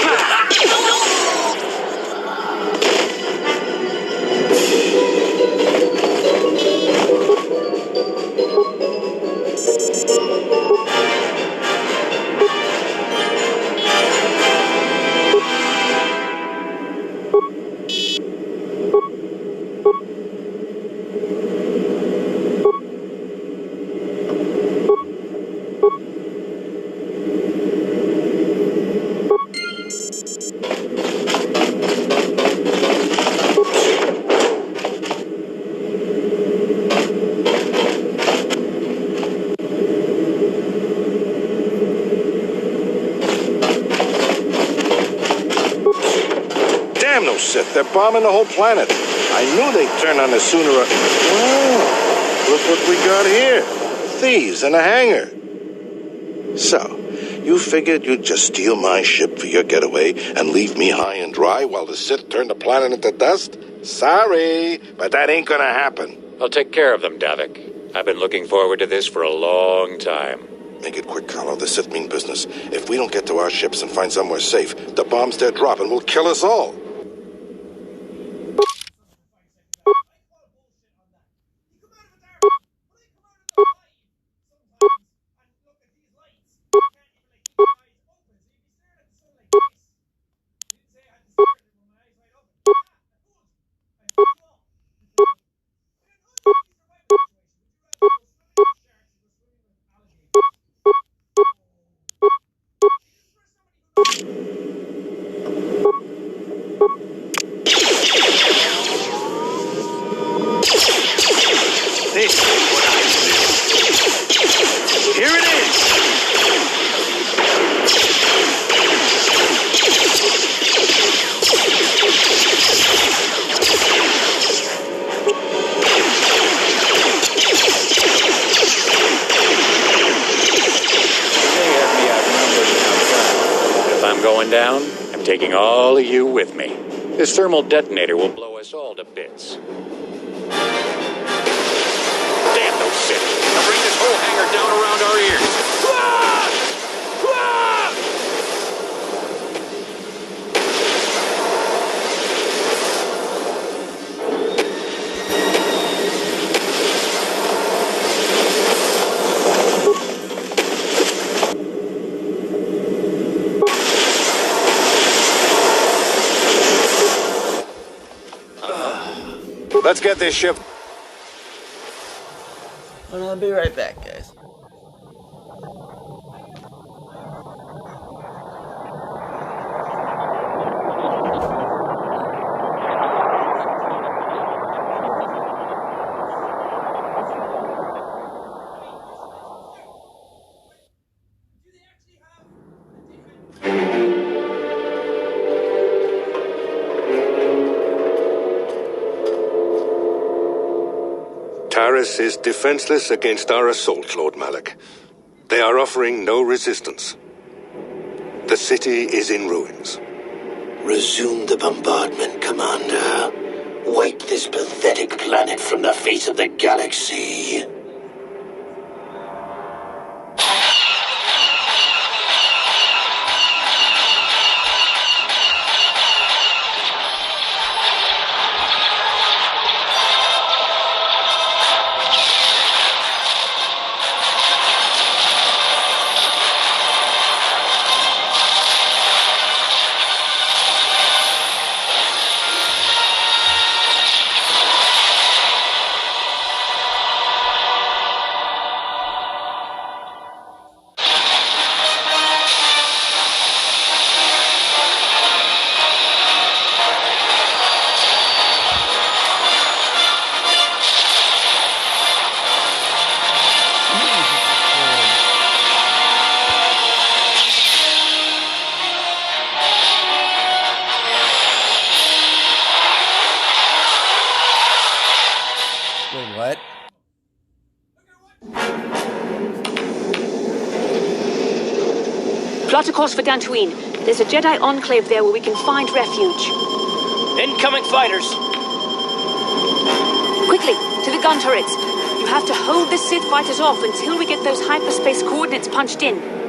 Damn those Sith. They're bombing the whole planet. I knew they'd turn on us sooner or... Oh, look what we got here. Thieves in a hangar. So, you figured you'd just steal my ship for your getaway and leave me high and dry while the Sith turn the planet into dust? Sorry, but that ain't gonna happen. I'll take care of them, Davik. I've been looking forward to this for a long time. Make it quick, Carlo. The Sith mean business. If we don't get to our ships and find somewhere safe, the bombs they're dropping will kill us all. This is what I do. Here it is. They have me outnumbered outside. If I'm going down, I'm taking all of you with me. This thermal detonator will blow us all to bits. Damn those Sith! They'll bring this whole hangar down around our ears. Let's get this ship. Well, I'll be right back, guys. Taris is defenseless against our assault, Lord Malak. They are offering no resistance. The city is in ruins. Resume the bombardment, Commander. Wipe this pathetic planet from the face of the galaxy. What? Plot a course for Dantooine. There's a Jedi enclave there where we can find refuge. Incoming fighters! Quickly, to the gun turrets. You have to hold the Sith fighters off until we get those hyperspace coordinates punched in.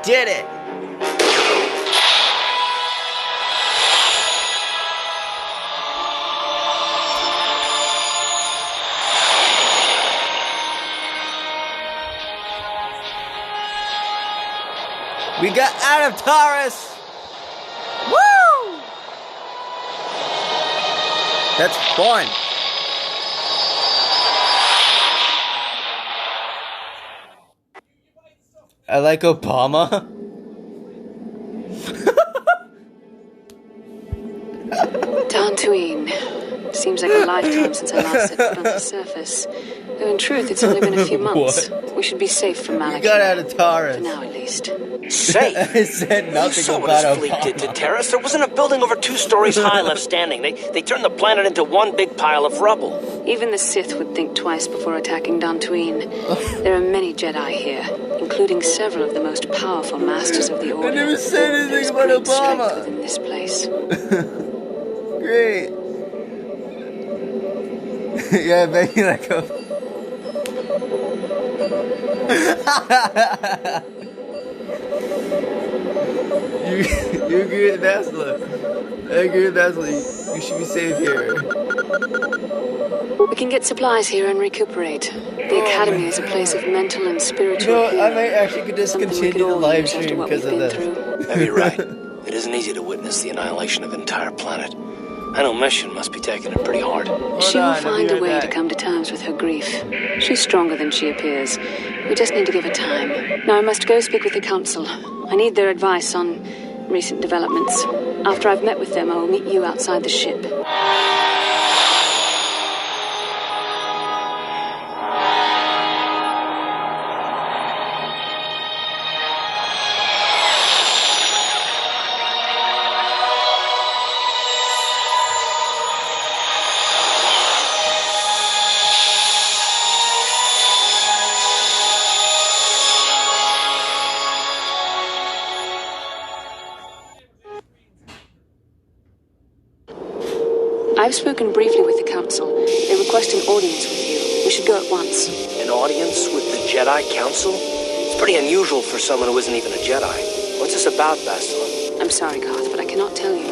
did it! We got out of Taurus! Woo! That's fun. I like Obama. Dantooine. Seems like a lifetime since I last set foot on the surface. Though in truth, it's only been a few months. We should be safe from Malik. We got out of Taurus. For now, at least. Safe? I said You nothing saw what about his fleet did to Terrace. There wasn't a building over 2 stories high left standing. They turned the planet into one big pile of rubble. Even the Sith would think twice before attacking Dantooine. There are many Jedi here, including several of the most powerful masters of the Order. I never said anything about great strength Obama. within this place. Great. Yeah, I bet you like a... you agree with Nasla. I agree with Nasla. You should be safe here. We can get supplies here and recuperate. The Academy is a place of mental and spiritual You know, healing. I might actually could discontinue the live stream because of this. Maybe you're right. It isn't easy to witness the annihilation of an entire planet. I know Mission must be taking it pretty hard. She will find a way to come to terms with her grief. She's stronger than she appears. We just need to give her time. Now I must go speak with the Council. I need their advice on recent developments. After I've met with them, I will meet you outside the ship. I've spoken briefly with the Council. They request an audience with you. We should go at once. An audience with the Jedi Council? It's pretty unusual for someone who isn't even a Jedi. What's this about, Bastila? I'm sorry, Garth, but I cannot tell you.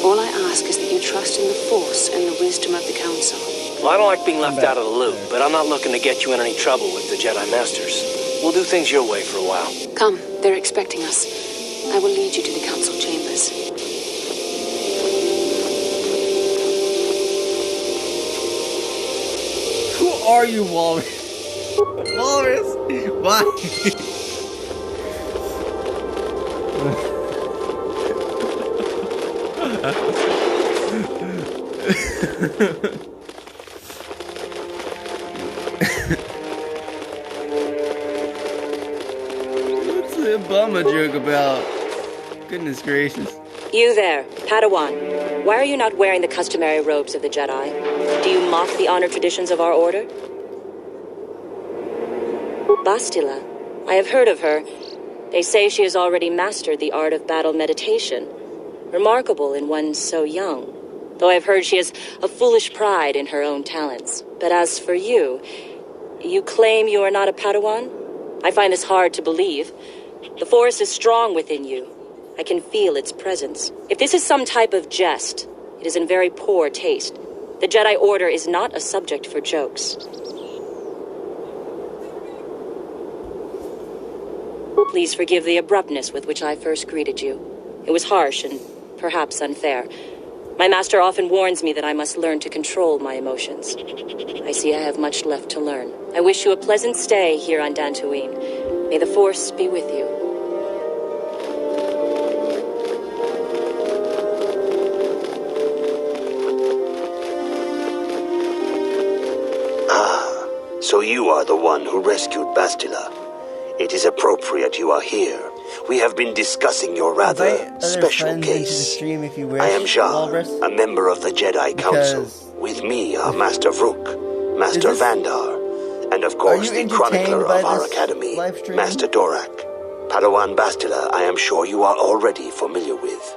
All I ask is that you trust in the Force and the wisdom of the Council. Well, I don't like being left out of the loop, but I'm not looking to get you in any trouble with the Jedi Masters. We'll do things your way for a while. Come, they're expecting us. I will lead you to the Council chambers. Who are you, Walrus? Walrus? Why? What's the Obama joke about? Goodness gracious. You there, Padawan. Why are you not wearing the customary robes of the Jedi? Do you mock the honor traditions of our order? Bastila. I have heard of her. They say she has already mastered the art of battle meditation. Remarkable in one so young. Though I've heard she has a foolish pride in her own talents. But as for you, you claim you are not a Padawan? I find this hard to believe. The Force is strong within you. I can feel its presence. If this is some type of jest, it is in very poor taste. The Jedi Order is not a subject for jokes. Please forgive the abruptness with which I first greeted you. It was harsh and perhaps unfair. My master often warns me that I must learn to control my emotions. I see I have much left to learn. I wish you a pleasant stay here on Dantooine. May the Force be with you. So you are the one who rescued Bastila. It is appropriate you are here. We have been discussing your rather special case. I am Jar, a member of the Jedi Council. With me are Master Vrook, Master Vandar, and of course the chronicler of our academy, Master Dorak. Padawan Bastila, I am sure you are already familiar with.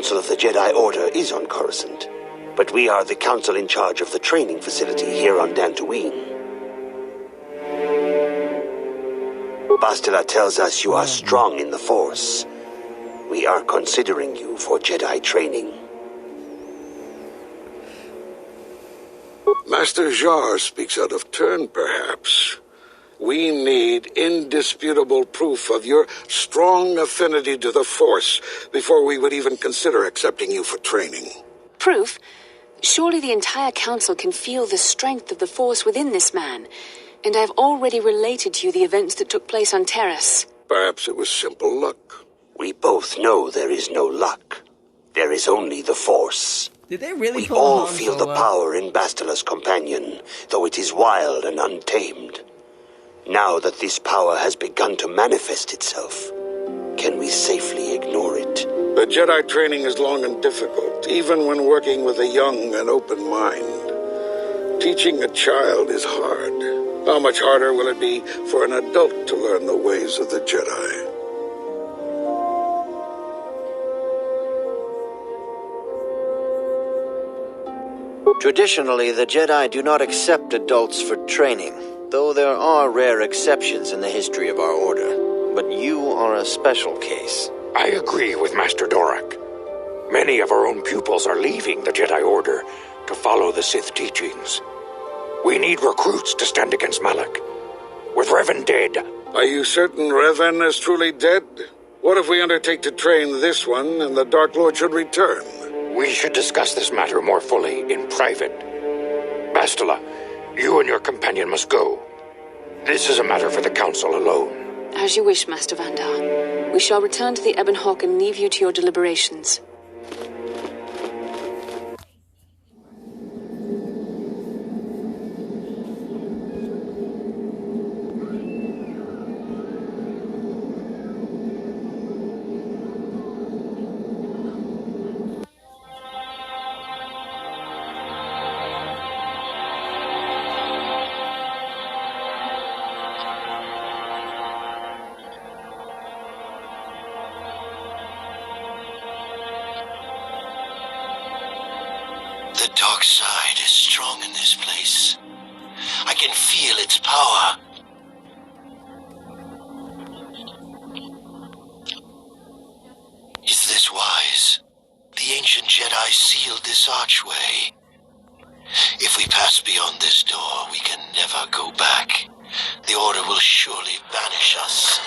Council of the Jedi Order is on Coruscant, but we are the council in charge of the training facility here on Dantooine. Bastila tells us you are strong in the Force. We are considering you for Jedi training. Master Jar speaks out of turn, perhaps. We need indisputable proof of your strong affinity to the Force before we would even consider accepting you for training. Proof? Surely the entire council can feel the strength of the Force within this man. And I've already related to you the events that took place on Terrace. Perhaps it was simple luck. We both know there is no luck. There is only the Force. Did they really We pull all Han feel the Solo? power in Bastila's companion, though it is wild and untamed. Now that this power has begun to manifest itself, can we safely ignore it? The Jedi training is long and difficult, even when working with a young and open mind. Teaching a child is hard. How much harder will it be for an adult to learn the ways of the Jedi? Traditionally, the Jedi do not accept adults for training, though there are rare exceptions in the history of our order. But you are a special case. I agree with Master Dorak. Many of our own pupils are leaving the Jedi Order to follow the Sith teachings. We need recruits to stand against Malak. With Revan dead... Are you certain Revan is truly dead? What if we undertake to train this one and the Dark Lord should return? We should discuss this matter more fully in private. Bastila, you and your companion must go. This is a matter for the Council alone. As you wish, Master Vandar. We shall return to the Ebon Hawk and leave you to your deliberations. The dark side is strong in this place. I can feel its power. Is this wise? The ancient Jedi sealed this archway. If we pass beyond this door, we can never go back. The Order will surely banish us.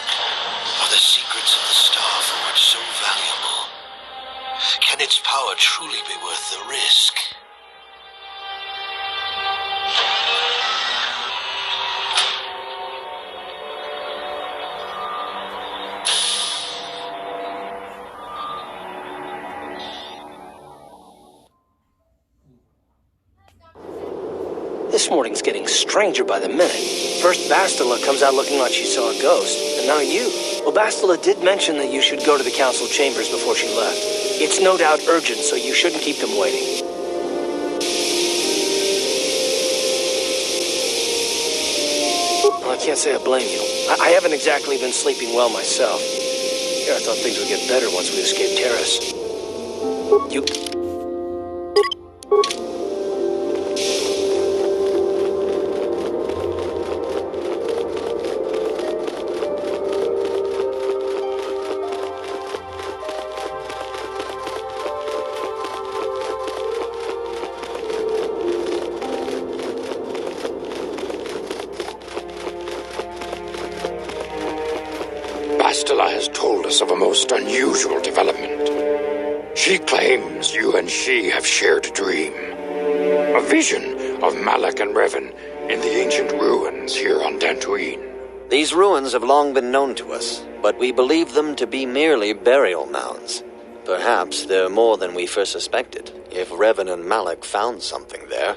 Are the secrets of the Star Forge so valuable? Can its power truly be worth the risk? This morning's getting stranger by the minute. First Bastila comes out looking like she saw a ghost, and now you. Well, Bastila did mention that you should go to the council chambers before she left. It's no doubt urgent, so you shouldn't keep them waiting. Well, I can't say I blame you. I haven't exactly been sleeping well myself. Yeah, I thought things would get better once we escaped Terrace. You... Bastila has told us of a most unusual development. She claims you and she have shared a dream. A vision of Malak and Revan in the ancient ruins here on Dantooine. These ruins have long been known to us, but we believe them to be merely burial mounds. Perhaps they're more than we first suspected, if Revan and Malak found something there.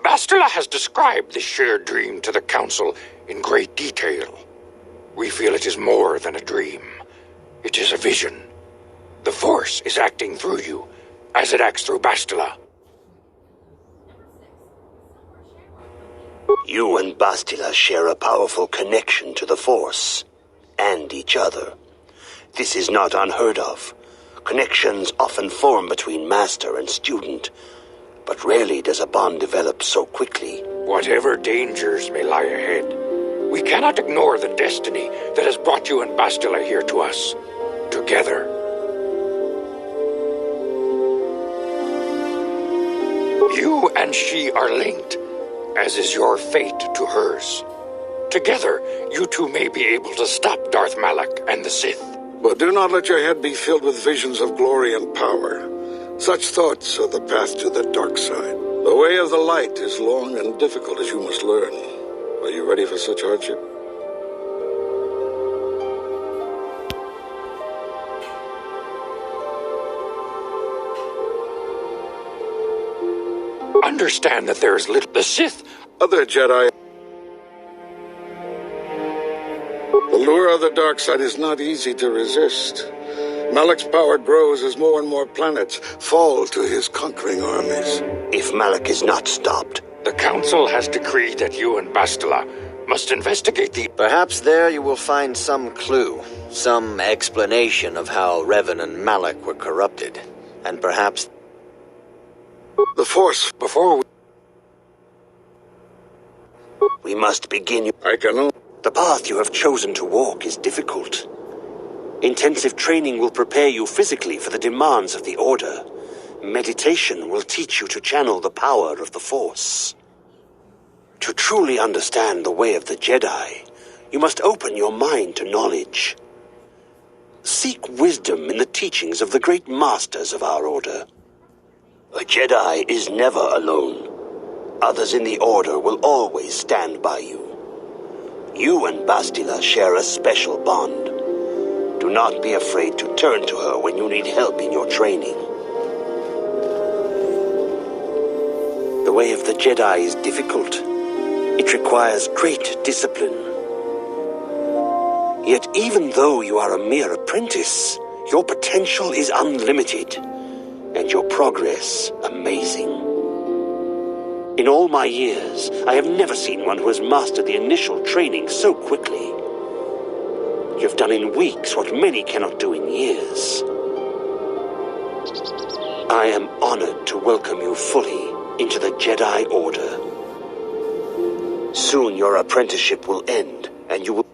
Bastila has described this shared dream to the Council in great detail. We feel it is more than a dream. It is a vision. The Force is acting through you, as it acts through Bastila. You and Bastila share a powerful connection to the Force. and each other. This is not unheard of. Connections often form between master and student, but rarely does a bond develop so quickly. Whatever dangers may lie ahead, we cannot ignore the destiny that has brought you and Bastila here to us. Together. You and she are linked, as is your fate to hers. Together, you two may be able to stop Darth Malak and the Sith. But do not let your head be filled with visions of glory and power. Such thoughts are the path to the dark side. The way of the light is long and difficult, as you must learn. Are you ready for such hardship? Understand that there is little... The Sith... Other Jedi... The lure of the dark side is not easy to resist. Malak's power grows as more and more planets fall to his conquering armies. If Malak is not stopped, the Council has decreed that you and Bastila must investigate the... Perhaps there you will find some clue, some explanation of how Revan and Malak were corrupted. And perhaps... The Force... Before we must begin... I can... The path you have chosen to walk is difficult. Intensive training will prepare you physically for the demands of the Order. Meditation will teach you to channel the power of the Force. To truly understand the way of the Jedi, you must open your mind to knowledge. Seek wisdom in the teachings of the great masters of our Order. A Jedi is never alone. Others in the Order will always stand by you. You and Bastila share a special bond. Do not be afraid to turn to her when you need help in your training. The way of the Jedi is difficult. It requires great discipline. Yet even though you are a mere apprentice, your potential is unlimited, and your progress amazing. In all my years, I have never seen one who has mastered the initial training so quickly. You have done in weeks what many cannot do in years. I am honored to welcome you fully into the Jedi Order. Soon your apprenticeship will end, and you will...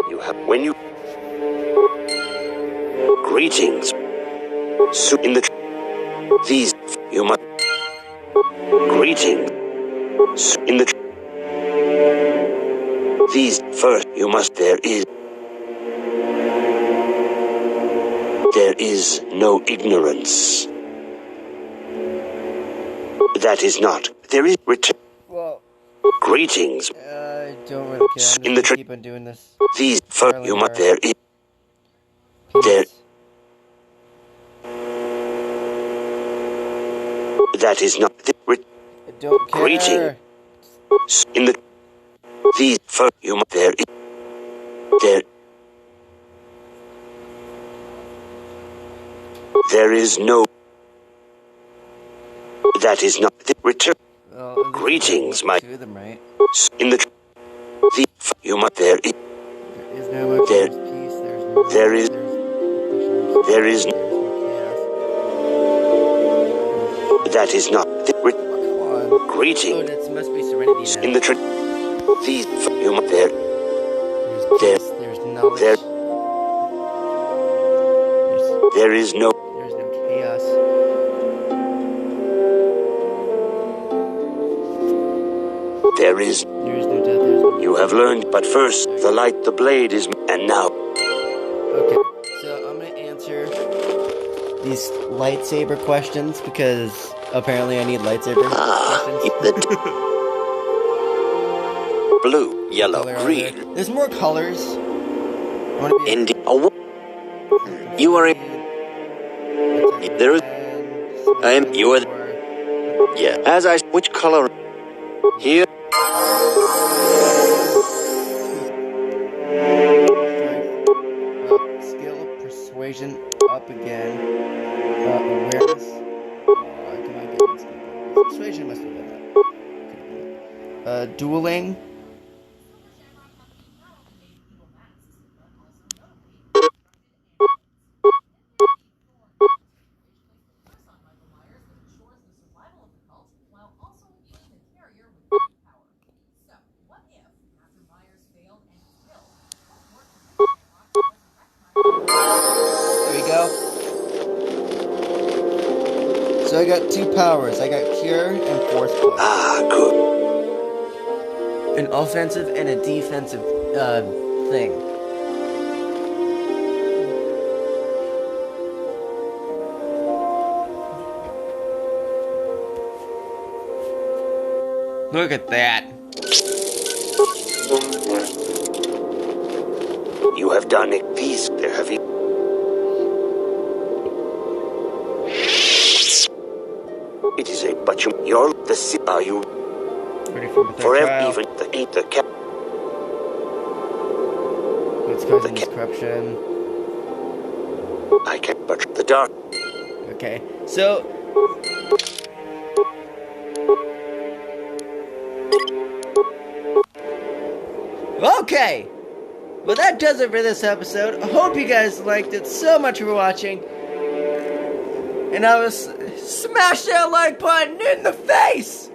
You have... When you... Greetings. So in the... These... You must... Greetings. So in the... These first you must... There is no ignorance. That is not. There is return. Well, greetings. I don't really care. I'm just gonna keep on doing this. These first you must. There is. There. That is not. I don't care. Greeting. In the. These first you must. There is. There. There is no. That is not the return. Well, greetings, my. To them, right? In the. The you must. There is. There is no more there. Peace. There's no. There is. There is. That is not the. Greeting. Oh, that must be Serenity now. In the. These you must. There. There's peace. There's knowledge. There. There is no. There's no chaos. There is. There's no death. There's no. You have learned, but first, the light, the blade is. And now. Okay, so I'm gonna answer these lightsaber questions because apparently I need lightsaber questions. Blue, yellow, green. There's more colors. I want to be. Indeed. You are a. There is. I am. You are. Yeah. As I. Which color? Here. Skill, persuasion, up again. Awareness. Come on, get this. Persuasion must have been that. Dueling. So I got 2 powers. I got Cure and Force Push. Good. An offensive and a defensive thing. Look at that. You have done it. These, there have you. It is a but you're the are you ready for the forever trial? even the cap. What's causing this corruption? I can't but the dark. Okay, so okay. Well, that does it for this episode. I hope you guys liked it so much for watching. And I was smash that like button in the face.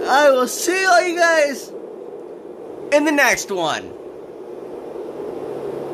I will see all you guys in the next one.